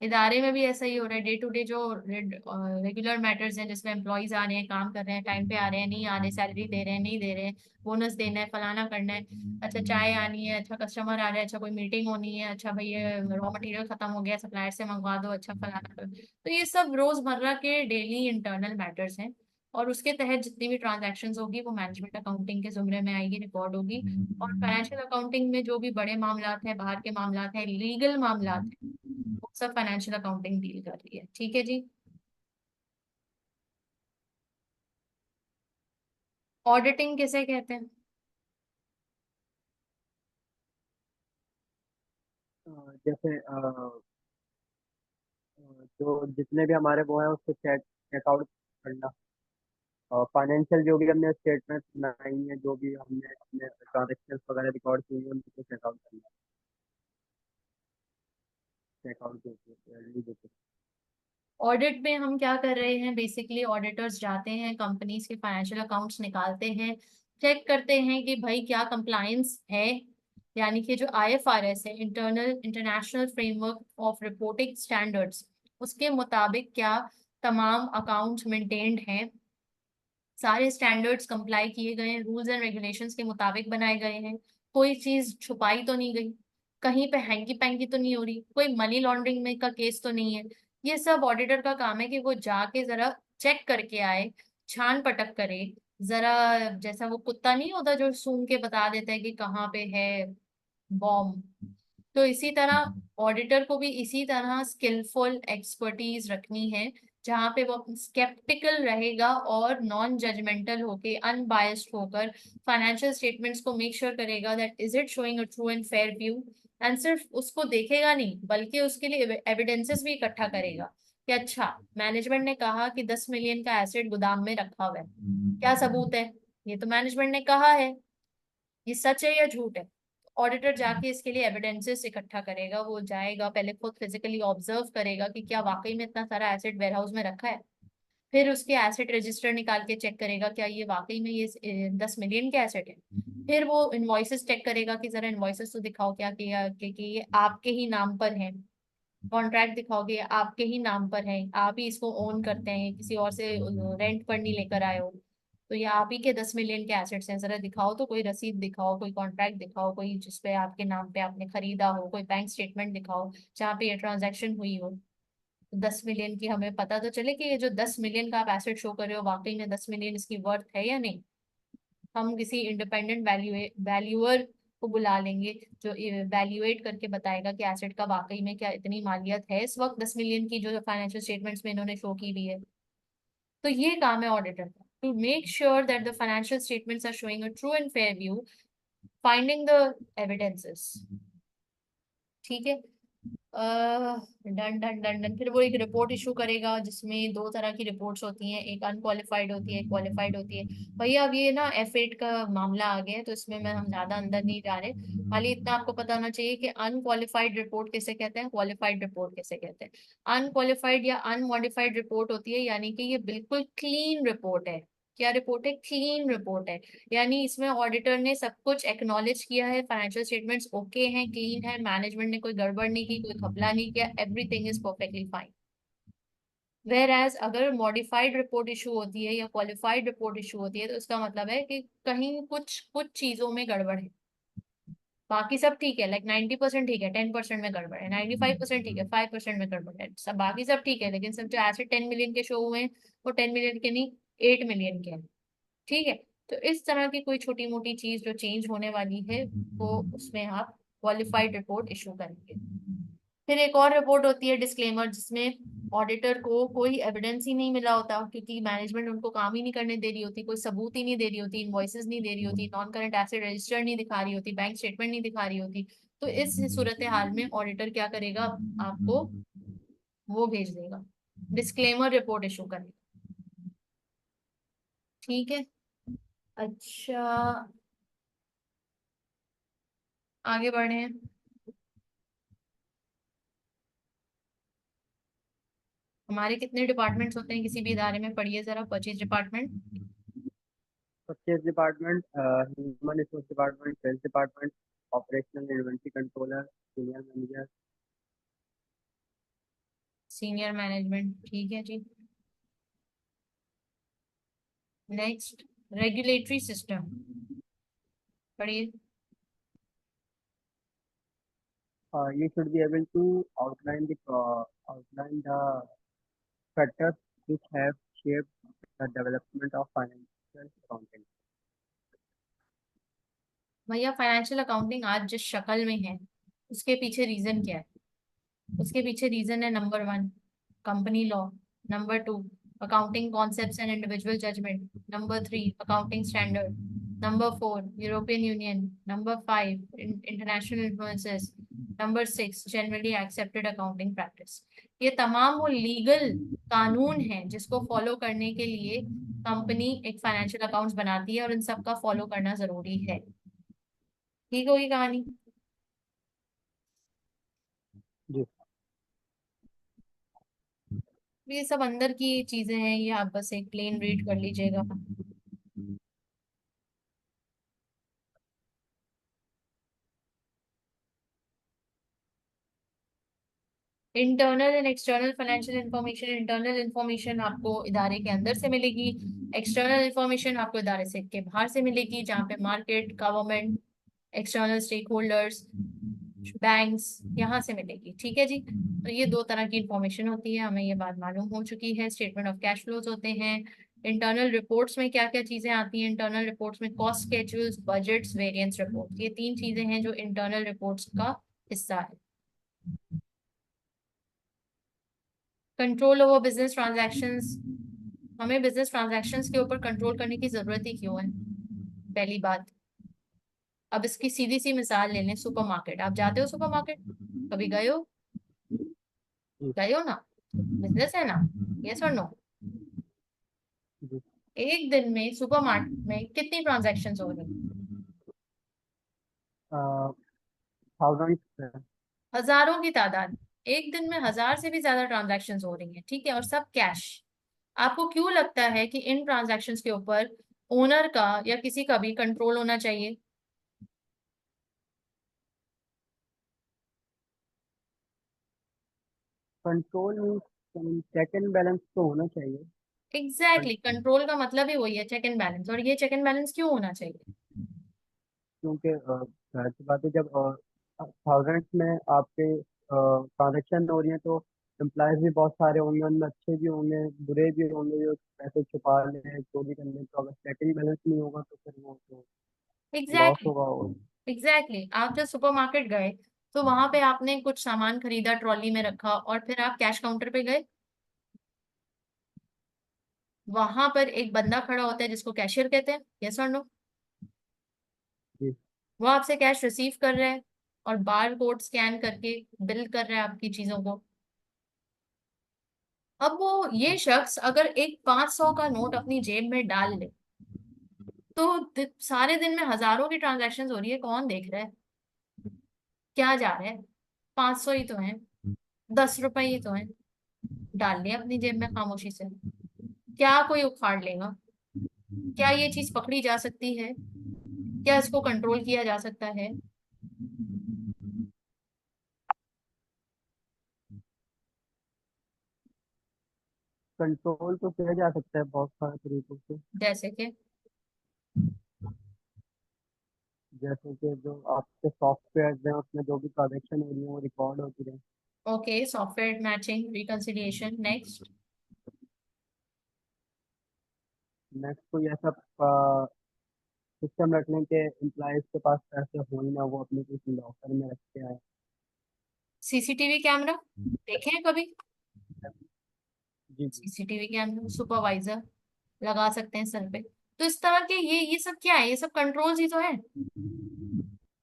इदारे में भी ऐसा ही हो रहा है, डे टू डे जो रेगुलर मैटर्स हैं जिसमें एम्प्लॉयज आ रहे हैं, काम कर रहे हैं, टाइम पे आ रहे हैं नहीं आ रहे, सैलरी दे रहे हैं नहीं दे रहे हैं, बोनस देना है, फलाना करना है, अच्छा चाय आनी है, अच्छा कस्टमर आ रहा है, अच्छा कोई मीटिंग होनी है, अच्छा भाई ये रॉ मटेरियल खत्म हो गया, सप्लायर से मंगवा दो, अच्छा फलाना करो। तो ये सब रोजमर्रा के डेली इंटरनल मैटर्स हैं। और उसके तहत जितनी भी ट्रांजेक्शन होगी वो मैनेजमेंट अकाउंटिंग के जुमरे में आएगी, रिकॉर्ड होगी। और फाइनेंशियल अकाउंटिंग में जो भी बड़े मामलात हैं, बाहर के मामलात हैं, लीगल मामलात हैं, वो सब फाइनेंशियल अकाउंटिंग डील कर रही है। ठीक है जी। ऑडिटिंग किसे कहते हैं? जैसे जो जितने भी हमारे वो है उसको चेक चेकआउट करना। फाइनेंशियल जो भी हमने स्टेटमेंट बनाई है, जो भी हमने अपने ट्रांजेक्शन वगैरह रिकॉर्ड किए हैं उनको चेकआउट करना। चेकआउट जो होती है। ऑडिट में हम क्या कर रहे हैं? बेसिकली ऑडिटर्स जाते हैं, कंपनीज के फाइनेंशियल अकाउंट्स निकालते हैं, चेक करते हैं कि भाई क्या कंप्लायंस है, यानी कि जो आईएफआरएस है, internal international framework of reporting standards, उसके मुताबिक क्या तमाम अकाउंट्स मेंटेन्ड हैं, सारे स्टैंडर्ड्स कंप्लाई किए गए हैं, रूल्स एंड रेगुलेशंस के मुताबिक बनाए गए हैं, कोई चीज छुपाई तो नहीं गई, कहीं पे हैंकी पैंकी तो नहीं हो रही, कोई मनी लॉन्ड्रिंग में का केस तो नहीं है। ये सब ऑडिटर का काम है कि वो जाके जरा चेक करके आए, छान पटक करे, जरा जैसा वो कुत्ता नहीं होता जो सूंघ के बता देता है कि कहाँ पे है बॉम्ब। तो इसी तरह ऑडिटर को भी इसी तरह स्किलफुल एक्सपर्टीज रखनी है, जहाँ पे वो स्केप्टिकल रहेगा और नॉन जजमेंटल होके, अनबायस्ड होकर फाइनेंशियल स्टेटमेंट्स को मेक श्योर करेगा that is it showing a true and fair view. And सिर्फ उसको देखेगा नहीं, बल्कि उसके लिए एविडेंसेस भी इकट्ठा करेगा कि अच्छा, मैनेजमेंट ने कहा कि 10 मिलियन का एसेट गोदाम में रखा हुआ है, क्या सबूत है? ये तो मैनेजमेंट ने कहा है, ये सच है या झूठ है? ऑडिटर जाके इसके लिए एविडेंसेस इकट्ठा करेगा, वो जाएगा पहले खुद फिजिकली ऑब्जर्व करेगा कि क्या वाकई में इतना सारा एसेट वेयरहाउस में रखा है, फिर उसके एसेट रजिस्टर निकाल के चेक करेगा क्या ये वाकई में ये 10 मिलियन के एसेट है। फिर वो इनवॉइसेस चेक करेगा कि जरा इनवॉइसेस तो दिखाओ क्या किया कि ये आपके ही नाम पर है, कॉन्ट्रैक्ट दिखाओगे आपके ही नाम पर है, आप ही इसको ओन करते हैं, किसी और से रेंट पर नहीं लेकर आए हो, तो ये आप ही के 10 मिलियन के एसेट्स हैं, जरा दिखाओ, तो कोई रसीद दिखाओ, कोई कॉन्ट्रैक्ट दिखाओ, कोई जिसपे आपके नाम पे आपने खरीदा हो, कोई बैंक स्टेटमेंट दिखाओ जहाँ पे ये ट्रांजैक्शन हुई हो। तो 10 मिलियन की हमें पता तो चले कि ये जो 10 मिलियन का आप एसेट शो कर रहे हो वाकई में 10 मिलियन इसकी वर्थ है या नहीं। हम किसी इंडिपेंडेंट वैल्यूअर को बुला लेंगे जो वैल्यूएट करके बताएगा कि एसेट का वाकई में क्या इतनी मालियत है इस वक्त 10 मिलियन की, जो फाइनेंशियल स्टेटमेंट्स में इन्होंने शो की हुई है। तो ये काम है ऑडिटर का, to make sure that the financial statements are showing a true and fair view, finding the evidences. ठीक है। Done done done done. फिर वो एक रिपोर्ट इशू करेगा जिसमें दो तरह की रिपोर्ट्स होती हैं, एक अनक्वालिफाइड होती है, एक क्वालिफाइड होती है। भैया अब ये ना F8 का मामला आ गया है, तो इसमें मैं हम ज्यादा अंदर नहीं जा रहे। खाली इतना आपको पता होना चाहिए कि अनक्वालिफाइड रिपोर्ट किसे कहते हैं, क्वालिफाइड रिपोर्ट किसे कहते हैं। अनक्वालिफाइड या अनमॉडिफाइड रिपोर्ट होती है, यानी कि ये बिल्कुल क्लीन रिपोर्ट है। क्या रिपोर्ट है? क्लीन रिपोर्ट है। यानी इसमें ऑडिटर ने सब कुछ एक्नॉलेज किया है, फाइनेंशियल स्टेटमेंट्स ओके हैं, क्लीन है, मैनेजमेंट ने कोई गड़बड़ नहीं की, कोई घपला नहीं किया, everything is perfectly fine. Whereas अगर मॉडिफाइड रिपोर्ट इशू होती है या क्वालिफाइड रिपोर्ट इशू होती है, तो इसका मतलब है कि कहीं कुछ कुछ चीजों में गड़बड़ है। बाकी सब ठीक है, लाइक 90% ठीक है, 10% में गड़बड़ है, 95% ठीक है, 5% में गड़बड़ है, सब बाकी सब ठीक है, लेकिन सब जो एसेट 10 मिलियन के शो हुए हैं वो 10 मिलियन के नहीं, 8 मिलियन के हैं। ठीक है। तो इस तरह की कोई छोटी मोटी चीज जो चेंज होने वाली है, वो उसमें आप क्वालिफाइड रिपोर्ट इशू करेंगे। फिर एक और रिपोर्ट होती है डिस्क्लेमर, जिसमें ऑडिटर को कोई एविडेंस ही नहीं मिला होता, क्योंकि मैनेजमेंट उनको काम ही नहीं करने दे रही होती, कोई सबूत ही नहीं दे रही होती, इनवॉइसेस नहीं दे रही होती, नॉन करंट एसेट रजिस्टर नहीं दिखा रही होती, बैंक स्टेटमेंट नहीं दिखा रही होती। तो इस सूरत हाल में ऑडिटर क्या करेगा? आपको वो भेज देगा, डिस्क्लेमर रिपोर्ट इशू करने। ठीक है। अच्छा, आगे बढ़े हैं। हमारे कितने डिपार्टमेंट्स होते हैं किसी भी इदारे में? पढ़िए जरा। Purchase department, purchase department, human resource department, sales department, operational inventory controller, senior manager. Senior management, ठीक है जी। नेक्स्ट, रेगुलेटरी सिस्टम, पढ़िए। You should be able to outline the factors which have shaped the development of financial accounting. भैया financial accounting आज जिस शक्ल में है, उसके पीछे रीजन क्या है? उसके पीछे रीजन है, number 1 company law, number 2 accounting concepts and individual judgement, number 3 accounting standard, number 4 European Union, number 5 international influences, number 6 generally accepted accounting practice. ये तमाम वो लीगल कानून हैं जिसको फॉलो करने के लिए कंपनी एक फाइनेंशियल अकाउंट्स बनाती है, और इन सब का फॉलो करना जरूरी है। ठीक होगी कहानी? जी। ये सब अंदर की चीजें हैं, ये आप बस एक प्लेन रीड कर लीजिएगा। Internal and external financial information. Internal information आपको इदारे के अंदर से मिलेगी, एक्सटर्नल इंफॉर्मेशन आपको इदारे से के बाहर से मिलेगी, जहाँ पे market, government, external stakeholders, banks, यहाँ से मिलेगी। ठीक है जी। तो ये दो तरह की इंफॉर्मेशन होती है, हमें ये बात मालूम हो चुकी है। स्टेटमेंट ऑफ कैश फ्लोज होते हैं। इंटरनल रिपोर्ट्स में क्या क्या चीजें आती हैं? इंटरनल रिपोर्ट्स में cost schedules, budgets, variance report, ये तीन चीजें हैं जो इंटरनल रिपोर्ट्स का हिस्सा है। Control over business transactions. हमें बिजनेस ट्रांजैक्शंस के ऊपर कंट्रोल करने की जरूरत ही क्यों है? पहली बात। अब इसकी सीधी सी मिसाल ले लें, सुपरमार्केट। आप जाते हो सुपरमार्केट? कभी गए हो? जी। गए हो ना? बिजनेस है ना? यस और नो? जी। एक दिन में सुपरमार्केट में कितनी ट्रांजैक्शंस हो रही? थाउजेंड। हजारों की तादाद। एक दिन में 1000 से भी ज्यादा ट्रांजैक्शंस हो रही हैं, ठीक है, और सब कैश। आपको क्यों लगता है कि इन ट्रांजैक्शंस के ऊपर ओनर का या किसी का भी कंट्रोल होना चाहिए? Control means check and balance तो होना चाहिए। एग्जैक्टली कं- exactly, कंट्रोल का मतलब ही वही है, चेक एंड बैलेंस। और ये चेक एंड बैलेंस क्यों होना चाहिए? क्योंकि जाहिर सी बात है, जब थाउजेंड्स में आपके ट्रांजेक्शन हो रही है, तो एम्प्लॉयज भी बहुत सारे होंगे, उनमें अच्छे भी होंगे, बुरे भी होंगे, जो पैसे छुपा ले, चोरी कर ले। तो अगर चेक एंड बैलेंस नहीं होगा तो फिर वो तो लॉस एग्जैक्टली होगा। एग्जैक्टली आप जब सुपरमार्केट गए, तो वहां पे आपने कुछ सामान खरीदा, ट्रॉली में रखा, और फिर आप कैश काउंटर पे गए। वहां पर एक बंदा खड़ा होता है जिसको कैशियर कहते हैं, यस और नो? जी। वो आपसे कैश रिसीव कर रहा है, और बार कोड स्कैन करके बिल कर रहा है आपकी चीजों को। अब वो ये शख्स अगर एक 500 का नोट अपनी जेब में डाल ले, तो सारे दिन में हजारों की ट्रांजैक्शन हो रही है, कौन देख रहा है क्या जा रहा है? 500 ही तो है, 10 रुपए ही तो है, डाल लिया अपनी जेब में खामोशी से। क्या कोई उखाड़ लेगा? क्या ये चीज पकड़ी जा सकती है? क्या इसको कंट्रोल किया जा सकता है? कंट्रोल तो किया जा सकता है बहुत सारे तरीकों से। जैसे कि जैसे कि जो आपके सॉफ्टवेयर हैं उसमें जो भी ट्रांजेक्शन हो रही है वो रिकॉर्ड होती रहे। Okay, software matching, reconciliation, next. Next कोई ऐसा सिस्टम रख लें कि एम्प्लॉयज के पास पैसे हो ही ना, वो अपनी किसी लॉकर में रख के आए। सीसीटीवी कैमरा देखे हैं कभी? जी जी। सीसीटीवी कैमरा सुपरवाइजर लगा सकते हैं सर पे। तो इस तरह के ये सब क्या है? ये सब कंट्रोल्स ही तो है।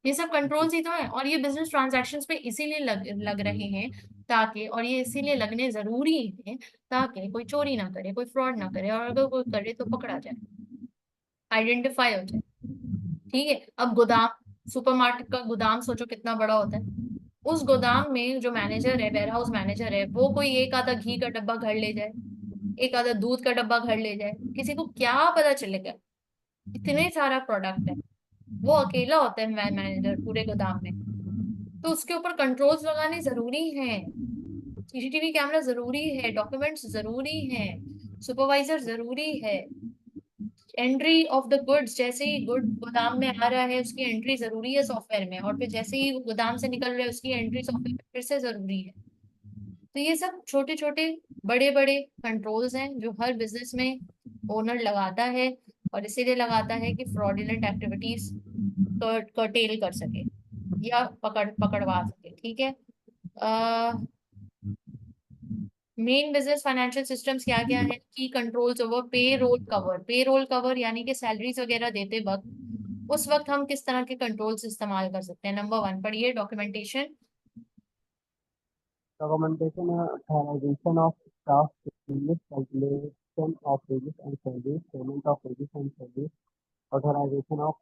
ये सब जी कंट्रोल्स ही तो है, और ये बिजनेस ट्रांजैक्शंस पे इसीलिए लग रहे हैं ताकि, और ये इसीलिए लगने जरूरी है ताकि कोई चोरी ना करे, कोई फ्रॉड ना करे, और अगर कोई करे तो पकड़ा जाए, आइडेंटिफाई हो जाए। ठीक है, अब गोदाम, सुपरमार्केट का गोदाम सोचो कितना बड़ा होता है। उस गोदाम में जो मैनेजर है, वेयर हाउस मैनेजर है, वो कोई एक आधा घी का डब्बा घर ले जाए, एक आधा दूध का डब्बा घर ले जाए, किसी को क्या पता चलेगा? इतने सारा प्रोडक्ट है, वो अकेला होता है मैनेजर पूरे गोदाम में। तो उसके ऊपर कंट्रोल्स लगाने जरूरी है, सीसीटीवी कैमरा जरूरी है, डॉक्यूमेंट्स जरूरी है, सुपरवाइजर जरूरी है, एंट्री ऑफ द गुड्स, जैसे ही गुड गोदाम में आ रहा है उसकी एंट्री जरूरी है सॉफ्टवेयर में, और फिर जैसे ही वो गोदाम से निकल रहा है उसकी एंट्री सॉफ्टवेयर में फिर से जरूरी है। तो ये सब छोटे छोटे बड़े बड़े कंट्रोल्स हैं जो हर बिजनेस में ओनर लगाता है, और इसीलिए लगाता है कि फ्रॉडुलेंट एक्टिविटीज कर्टेल कर सके या पकड़वा सके। ठीक है, मेन बिजनेस फाइनेंशियल सिस्टम्स क्या क्या है? की कंट्रोल्स ओवर पे रोल कवर, पे रोल कवर यानी कि सैलरीज वगैरह देते वक्त, उस वक्त हम किस तरह के कंट्रोल्स इस्तेमाल कर सकते हैं? नंबर 1 पढ़िए, documentation. Documentation authorisation of staff, calculation of wages and salaries, payment of wages and salaries, authorisation of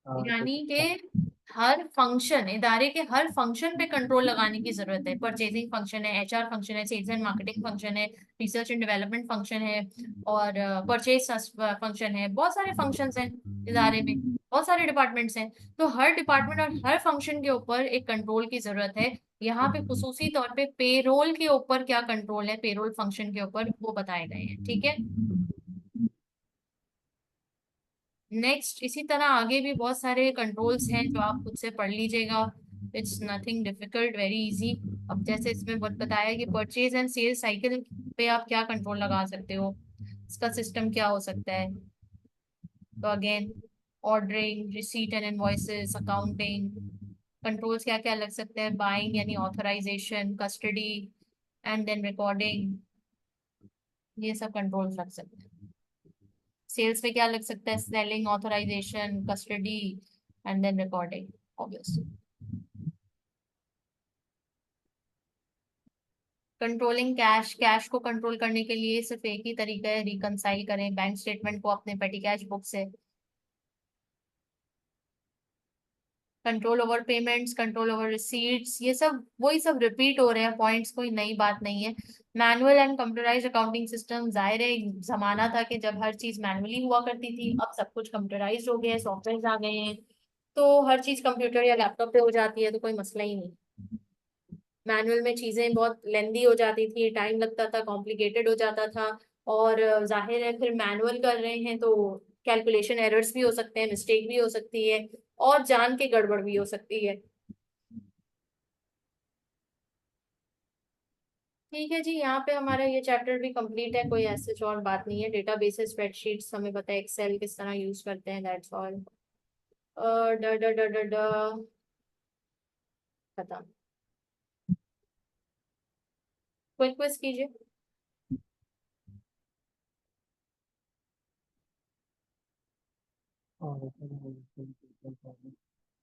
यानी कि हर फंक्शन, इदारे के हर फंक्शन पे कंट्रोल लगाने की जरूरत है। परचेजिंग फंक्शन है, एचआर फंक्शन है, सेल्स एंड मार्केटिंग फंक्शन है, रिसर्च एंड डेवलपमेंट फंक्शन है, और परचेज फंक्शन है। बहुत सारे फंक्शंस हैं इदारे में, बहुत सारे डिपार्टमेंट्स हैं। तो हर डिपार्टमेंट और हर फंक्शन के ऊपर एक कंट्रोल की जरूरत है। यहाँ पे खुसूसी तौर पे पेरोल के ऊपर क्या कंट्रोल है, पेरोल फंक्शन के ऊपर, वो बताए गए हैं। ठीक है, नेक्स्ट इसी तरह आगे भी बहुत सारे कंट्रोल्स हैं जो आप खुद से पढ़ लीजिएगा। It's nothing difficult, very easy. अब जैसे इसमें बताया कि परचेज एंड सेल साइकिल पे आप क्या कंट्रोल लगा सकते हो, इसका सिस्टम क्या हो सकता है। तो again, ordering, receipt and invoices, accounting, controls क्या क्या लग सकते हैं? बाइंग यानी authorisation, custody, and then recording, ये सब कंट्रोल्स लग सकते हैं। सेल्स पे क्या लग सकता है? Selling, authorisation, custody, and then recording, obviously. Controlling cash, cash को कंट्रोल करने के लिए सिर्फ एक ही तरीका है, रिकंसाइल करें बैंक स्टेटमेंट को अपने पेटी कैश बुक से। Control over payments, control over receipts, ये सब वही सब रिपीट हो रहे हैं पॉइंट्स, कोई नई बात नहीं है। Manual and computerised accounting system, जाहिर है एक जमाना था कि जब हर चीज मैनुअली हुआ करती थी, अब सब कुछ कंप्यूटराइज्ड हो गया है, सॉफ्टवेयर आ गए हैं, तो हर चीज कंप्यूटर या लैपटॉप पे हो जाती है, तो कोई मसला ही नहीं। मैनुअल में चीजें बहुत लेंदी हो जाती थी, टाइम लगता था, कॉम्प्लिकेटेड हो जाता था। और जाहिर है फिर मैनुअल कर रहे हैं तो कैलकुलेशन एरर्स भी हो सकते हैं, मिस्टेक भी हो सकती है, और जान के गड़बड़ भी हो सकती है। ठीक है जी, यहाँ पे हमारा ये चैप्टर भी कंप्लीट है, कोई ऐसे और बात नहीं है। डेटाबेसेस, स्प्रेडशीट्स हमें पता है, एक्सेल किस तरह यूज करते हैं, दैट्स ऑल। ड ड ड ड ड खत्म। क्विक क्विज कीजिए, और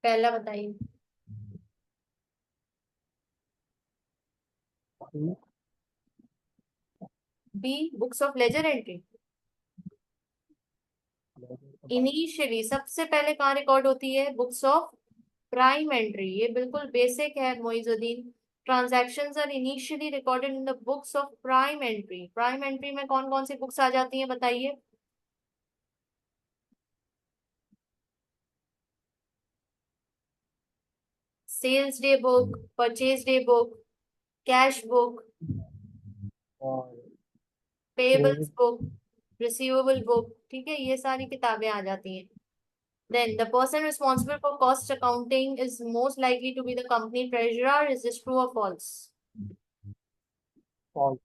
पहला बताइए। B books of ledger entry. Initially सबसे पहले कहाँ रिकॉर्ड होती है? Books of prime entry. ये बिल्कुल बेसिक है Moizuddin. Transactions are initially recorded in the books of prime entry. Prime entry में कौन कौन सी बुक्स आ जाती हैं बताइए? Sales day book, purchase day book, cash book, और payables credit book, receivable book. ठीक है, ये सारी किताबें आ जाती हैं। Then the person responsible for cost accounting is most likely to be the company treasurer. Is this true or false? False.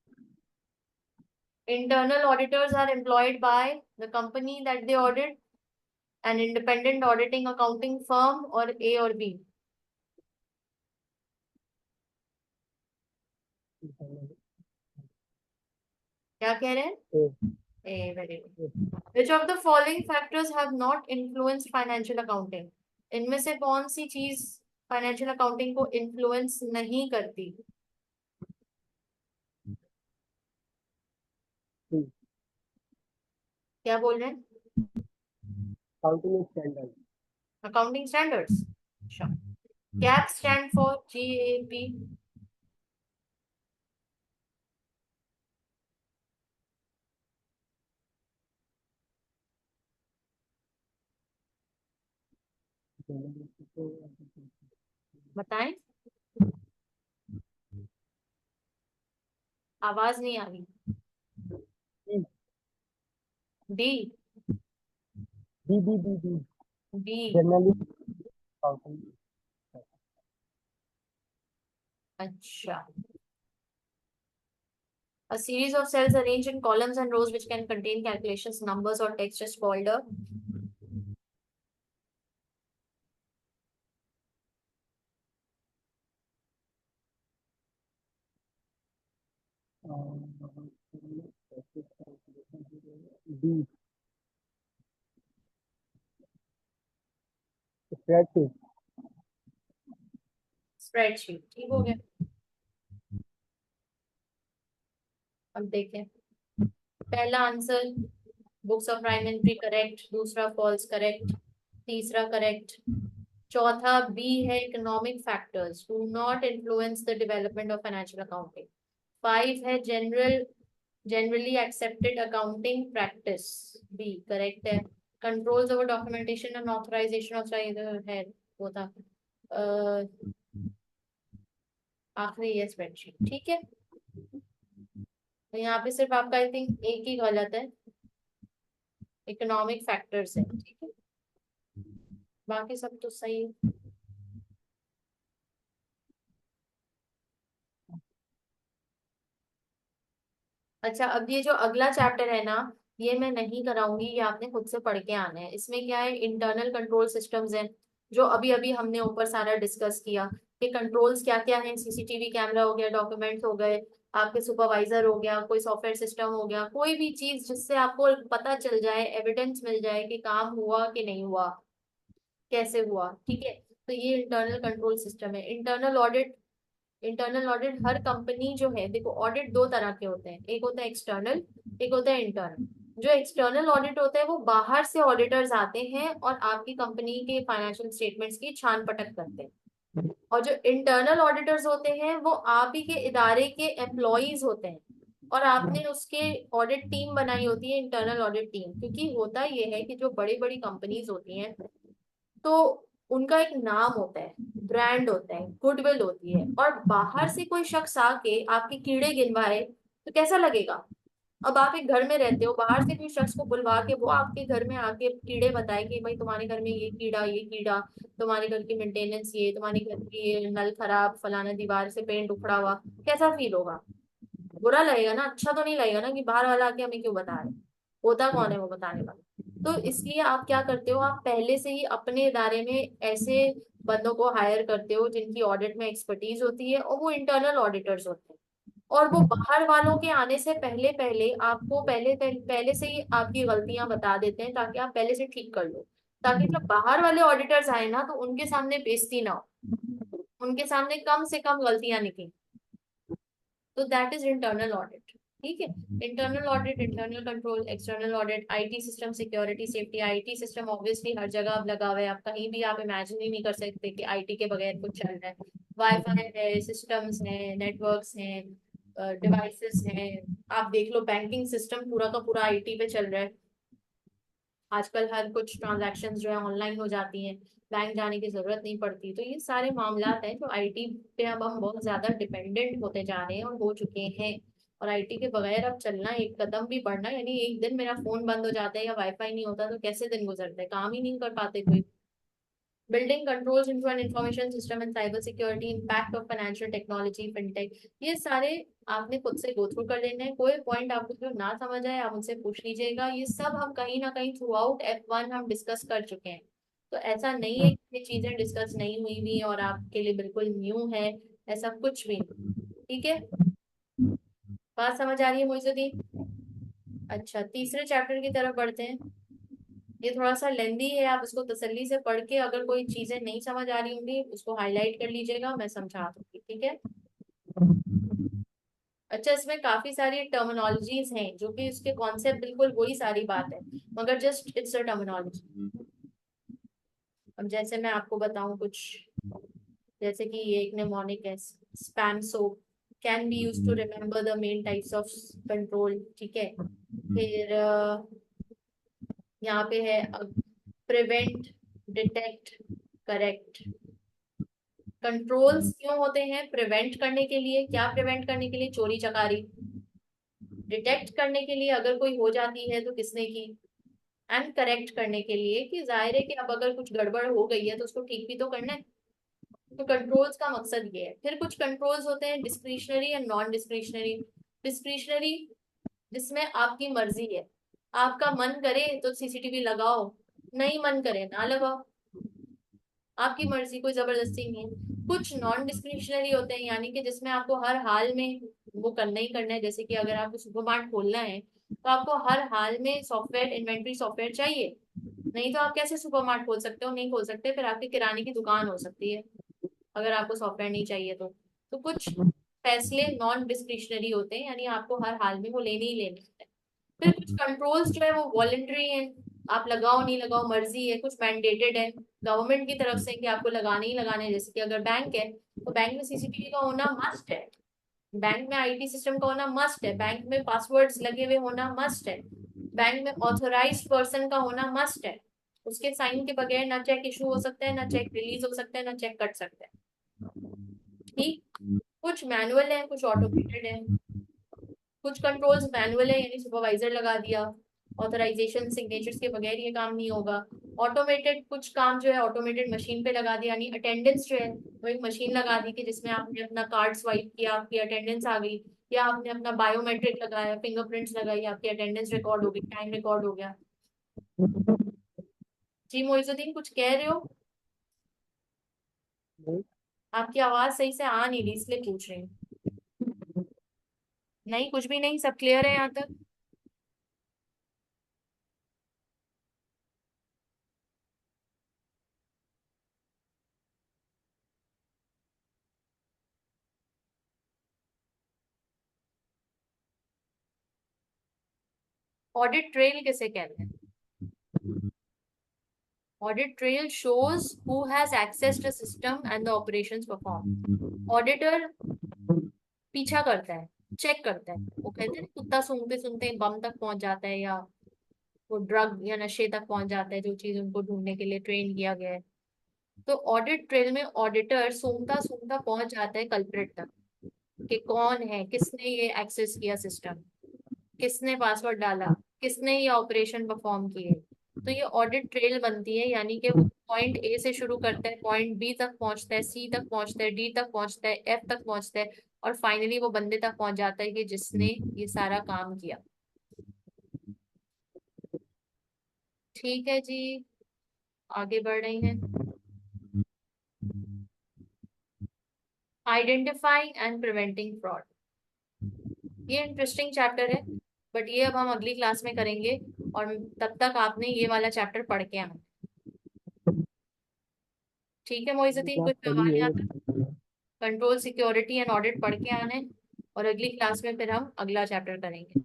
Internal auditors are employed by the company that they audit, an independent auditing accounting firm, or A or B. क्या कह रहे हैं? A, very good. Which of the following factors have not influenced financial accounting? इनमें से कौन सी चीज financial accounting को influence नहीं करती? क्या बोल रहे हैं? Accounting standard. Accounting standards. अच्छा, कैप स्टैंड फॉर GAAP। बताएं, आवाज नहीं आ रही। D. B B B B B. Generally accounting. अच्छा, a series of cells arranged in columns and rows which can contain calculations, numbers or text is called a B spreadsheet. Spreadsheet. ठीक हो गया। अब देखें, पहला answer books of prime entry correct, दूसरा false correct, तीसरा correct, चौथा B है economic factors do not influence the development of financial accounting. 5 है generally accepted accounting practice, B correct है। Controls over documentation and authorisation of है, वो था आखिरी है स्प्रेडशीट। ठीक है, तो यहाँ पे सिर्फ आपका आई थिंक एक ही गलत है, इकोनॉमिक फैक्टर्स है। ठीक है, बाकी सब तो सही है। अच्छा, अब ये जो अगला चैप्टर है ना, ये मैं नहीं कराऊंगी, ये आपने खुद से पढ़ के आना है। इसमें क्या है, इंटरनल कंट्रोल सिस्टम्स हैं, जो अभी अभी हमने ऊपर सारा डिस्कस किया कि कंट्रोल्स क्या क्या है। CCTV कैमरा हो गया, डॉक्यूमेंट्स हो गए, आपके सुपरवाइजर हो गया, कोई सॉफ्टवेयर सिस्टम हो गया, कोई भी चीज जिससे आपको पता चल जाए, एविडेंस मिल जाए कि काम हुआ कि नहीं हुआ, कैसे हुआ। ठीक है, तो ये इंटरनल कंट्रोल सिस्टम है। इंटरनल ऑडिट हर कंपनी जो है, देखो ऑडिट दो तरह के होते हैं, एक होता है एक्सटर्नल, एक होता है इंटरनल। जो एक्सटर्नल ऑडिट होता है वो बाहर से ऑडिटर्स आते हैं और आपकी कंपनी के फाइनेंशियल स्टेटमेंट्स की छान पटक करते हैं। और जो इंटरनल ऑडिटर्स होते हैं वो आप ही के इदारे के एम्प्लॉयज होते हैं, और आपने उसके ऑडिट टीम बनाई होती है, इंटरनल ऑडिट टीम। क्योंकि होता ये है कि जो बड़ी बड़ी कंपनीज होती हैं, तो उनका एक नाम होता है, ब्रांड होता है, गुडविल होती है, और बाहर से कोई शख्स आके आपके कीड़े गिनवाए तो कैसा लगेगा? अब आप एक घर में रहते हो, बाहर से कोई शख्स को बुलवा के वो आपके घर में आके कीड़े बताए कि भाई तुम्हारे घर में ये कीड़ा, तुम्हारे घर की मेंटेनेंस ये, तुम्हारे घर की ये नल खराब, फलाना दीवार से पेंट उखड़ा हुआ, कैसा फील होगा? बुरा लगेगा ना, अच्छा तो नहीं लगेगा ना कि बाहर वाला आके हमें क्यों बता रहे। होता कौन है वो बताने वाला? तो इसलिए आप क्या करते हो, आप पहले से ही अपने इदारे में ऐसे बंदों को हायर करते हो जिनकी ऑडिट में एक्सपर्टीज होती है, और वो इंटरनल ऑडिटर्स होते हैं। और वो बाहर वालों के आने से पहले पहले आपको पहले से ही आपकी गलतियां बता देते हैं, ताकि आप पहले से ठीक कर लो, ताकि जब बाहर वाले ऑडिटर्स आए ना तो उनके सामने बेइज्जती ना हो, उनके सामने कम से कम गलतियां निकलें। तो दैट इज इंटरनल ऑडिट। ठीक है, internal audit, internal control, external audit, IT system security safety. IT system obviously हर जगह अब लगा हुआ है, आप कहीं भी आप इमेजिन ही नहीं कर सकते कि आईटी के बगैर कुछ चल रहा है। वाईफाई है, सिस्टम्स हैं, नेटवर्क्स हैं, डिवाइसेस हैं। आप देख लो बैंकिंग सिस्टम पूरा का पूरा आईटी पे चल रहा है। आजकल हर कुछ ट्रांजैक्शंस जो है ऑनलाइन हो जाती हैं, बैंक जाने की जरूरत नहीं पड़ती। तो ये सारे मामलात हैं जो आईटी पे अब हम बहुत ज्यादा डिपेंडेंट होते जा रहे हैं और हो चुके हैं। और आईटी के बगैर अब चलना, एक कदम भी बढ़ना, यानी एक दिन मेरा फोन बंद हो जाता है या वाईफाई नहीं होता तो कैसे दिन गुजरते हैं, काम ही नहीं कर पाते कोई। Building controls into an information system and cyber security, impact of financial technology, fintech. ये सारे आपने खुद से गो थ्रू कर लेने हैं। कोई पॉइंट आपको जो ना समझ आए आप मुझसे पूछ लीजिएगा। ये सब हम कहीं ना कहीं थ्रू आउट F1 हम डिस्कस कर चुके हैं। तो ऐसा नहीं है कि ये चीजें डिस्कस नहीं हुई भी और आपके लिए बिल्कुल न्यू है, ऐसा कुछ भी नहीं। ठीक है, बात समझ आ रही है मोइजुद्दीन? अच्छा, तीसरे चैप्टर की तरफ बढ़ते हैं। ये थोड़ा सा लेंदी है, आप इसको तसल्ली से पढ़ के अगर कोई चीजें नहीं समझ आ रही होंगी उसको हाईलाइट कर लीजिएगा, मैं समझा दूंगी। ठीक है। अच्छा, इसमें काफी सारी टर्मिनोलॉजीज हैं जो कि इसके कॉन्सेप्ट बिल्कुल वही सारी बात है, मगर जस्ट इट्स अ टर्मिनोलॉजी। अब जैसे मैं आपको बताऊं कुछ, जैसे कि ये एक निमोनिक है, SPAM SOAP, can be use to remember the main types of control. ठीक है, फिर यहाँ पे है प्रिवेंट, डिटेक्ट, करेक्ट। कंट्रोल्स क्यों होते हैं? प्रिवेंट करने के लिए। क्या प्रिवेंट करने के लिए? चोरी चकारी। डिटेक्ट करने के लिए अगर कोई हो जाती है तो किसने की। एंड करेक्ट करने के लिए कि जाहिर है कि अब अगर कुछ गड़बड़ हो गई है तो उसको ठीक भी तो करना है। तो कंट्रोल्स का मकसद ये है। फिर कुछ कंट्रोल्स होते हैं discretionary and non discretionary. Discretionary जिसमें आपकी मर्जी है, आपका मन करे तो सीसीटीवी लगाओ, नहीं मन करे ना लगाओ, आपकी मर्जी, कोई जबरदस्ती नहीं है। कुछ नॉन डिस्क्रिशनरी होते हैं, यानी कि जिसमें आपको हर हाल में वो करना ही करना है। जैसे कि अगर आपको सुपरमार्ट खोलना है तो आपको हर हाल में सॉफ्टवेयर, इन्वेंट्री सॉफ्टवेयर चाहिए, नहीं तो आप कैसे सुपरमार्ट खोल सकते हो? नहीं खोल सकते। फिर आपकी किराने की दुकान हो सकती है अगर आपको सॉफ्टवेयर नहीं चाहिए तो कुछ फैसले नॉन डिस्क्रिशनरी होते हैं, यानी आपको हर हाल में वो लेने ही लेने होते हैं। फिर कुछ कंट्रोल्स जो है वो वॉलेंट्री हैं, आप लगाओ नहीं लगाओ मर्जी है। कुछ मैंडेटेड है गवर्नमेंट की तरफ से कि आपको लगाने ही लगाने हैं। जैसे कि अगर बैंक है तो बैंक में सीसीटीवी का होना मस्ट है, बैंक में आईटी सिस्टम का होना मस्ट है, बैंक में पासवर्ड्स लगे हुए होना मस्ट है, बैंक में ऑथोराइज्ड पर्सन का होना मस्ट है। उसके साइन के बगैर ना चेक इशू हो सकता है, ना चेक रिलीज हो सकता है, ना चेक कट सकता है। ठीक। कुछ मैनुअल है, कुछ ऑटोमेटेड है। कुछ कंट्रोल्स मैनुअल है, यानी सुपरवाइजर लगा दिया, ऑथराइजेशन सिग्नेचर्स के बगैर ये काम नहीं होगा। ऑटोमेटेड कुछ काम जो है ऑटोमेटेड मशीन पे लगा दिया, यानी अटेंडेंस जो है वो एक मशीन लगा दी कि जिसमें आपने अपना कार्ड स्वाइप किया, आपकी अटेंडेंस आ गई, या आपने अपना बायोमेट्रिक लगाया, फिंगरप्रिंट्स लगाई, आपकी अटेंडेंस रिकॉर्ड हो गई, टाइम रिकॉर्ड हो गया। जी मोइजुद्दीन कुछ कह रहे हो? आपकी आवाज सही से आ नहीं रही इसलिए पूछ रही हूँ। नहीं, कुछ भी नहीं, सब क्लियर है यहाँ तक? ऑडिट ट्रेल किसे कहते हैं? Audit trail shows who has accessed the system and the operations performed. Auditor पीछा करता है, चेक करता है। वो कहते हैं ना, कुत्ता सूंघते सूंघते बम तक पहुंच जाता है, या वो ड्रग या नशे तक पहुंच जाता है, जो चीज उनको ढूंढने के लिए ट्रेन किया गया है। तो ऑडिट ट्रेल में ऑडिटर सूंघता सूंघता पहुंच जाता है कल्प्रिट तक, कि कौन है, किसने ये एक्सेस किया सिस्टम, किसने पासवर्ड डाला, किसने ये ऑपरेशन परफॉर्म किए। तो ये ऑडिट ट्रेल बनती है, यानी कि वो पॉइंट ए से शुरू करता है, पॉइंट बी तक पहुंचता है, सी तक पहुंचता है, डी तक पहुंचता है, एफ तक पहुंचता है, और फाइनली वो बंदे तक पहुंच जाता है कि जिसने ये सारा काम किया। ठीक है जी, आगे बढ़ रही हैं। आइडेंटिफाइंग एंड प्रिवेंटिंग फ्रॉड, ये इंटरेस्टिंग चैप्टर है, बट ये अब हम अगली क्लास में करेंगे। और तब तक आपने ये वाला चैप्टर पढ़ के आना। ठीक है मोइजुद्दीन, आप कुछ सवाल पढ़िए। यहाँ तक? कंट्रोल, सिक्योरिटी एंड ऑडिट पढ़ के आना है। और अगली क्लास में फिर हम अगला चैप्टर करेंगे।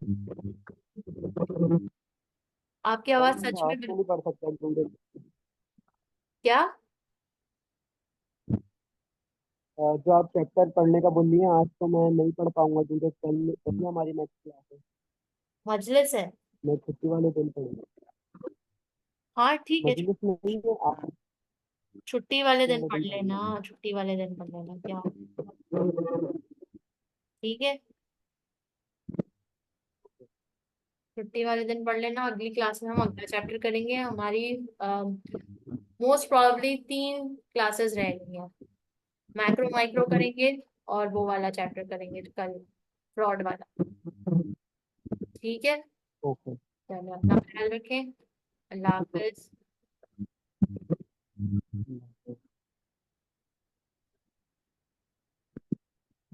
आपकी आवाज मैम सच आज में तो नहीं पढ़ सकता क्योंकि क्या? जो आप चैप्टर पढ़ने का बोल रही हैं आज तो मैं नहीं पढ़ पाऊंगा क्योंकि कल कल हमारी नेक्स्ट क्लास है। मजलिस है? मैं छुट्टी वाले दिन पढ़ूंगा। हाँ ठीक है, मजलिस नहीं है आप छुट्टी वाले दिन वाले पढ़ दिन लेना, पढ़ूंगा। छुट्टी वाले दिन पढ़ लेना क्या। ठीक है, छुट्टी वाले दिन पढ़ लेना। अगली क्लास में हम अगला चैप्टर करेंगे। हमारी मोस्ट प्रोबेबली 3 क्लासेस रह गई हैं। मैक्रो माइक्रो करेंगे और वो वाला चैप्टर करेंगे कल, फ्रॉड वाला। ठीक है, ओके। चलो अपना ख्याल रखें। अल्लाह हाफिज।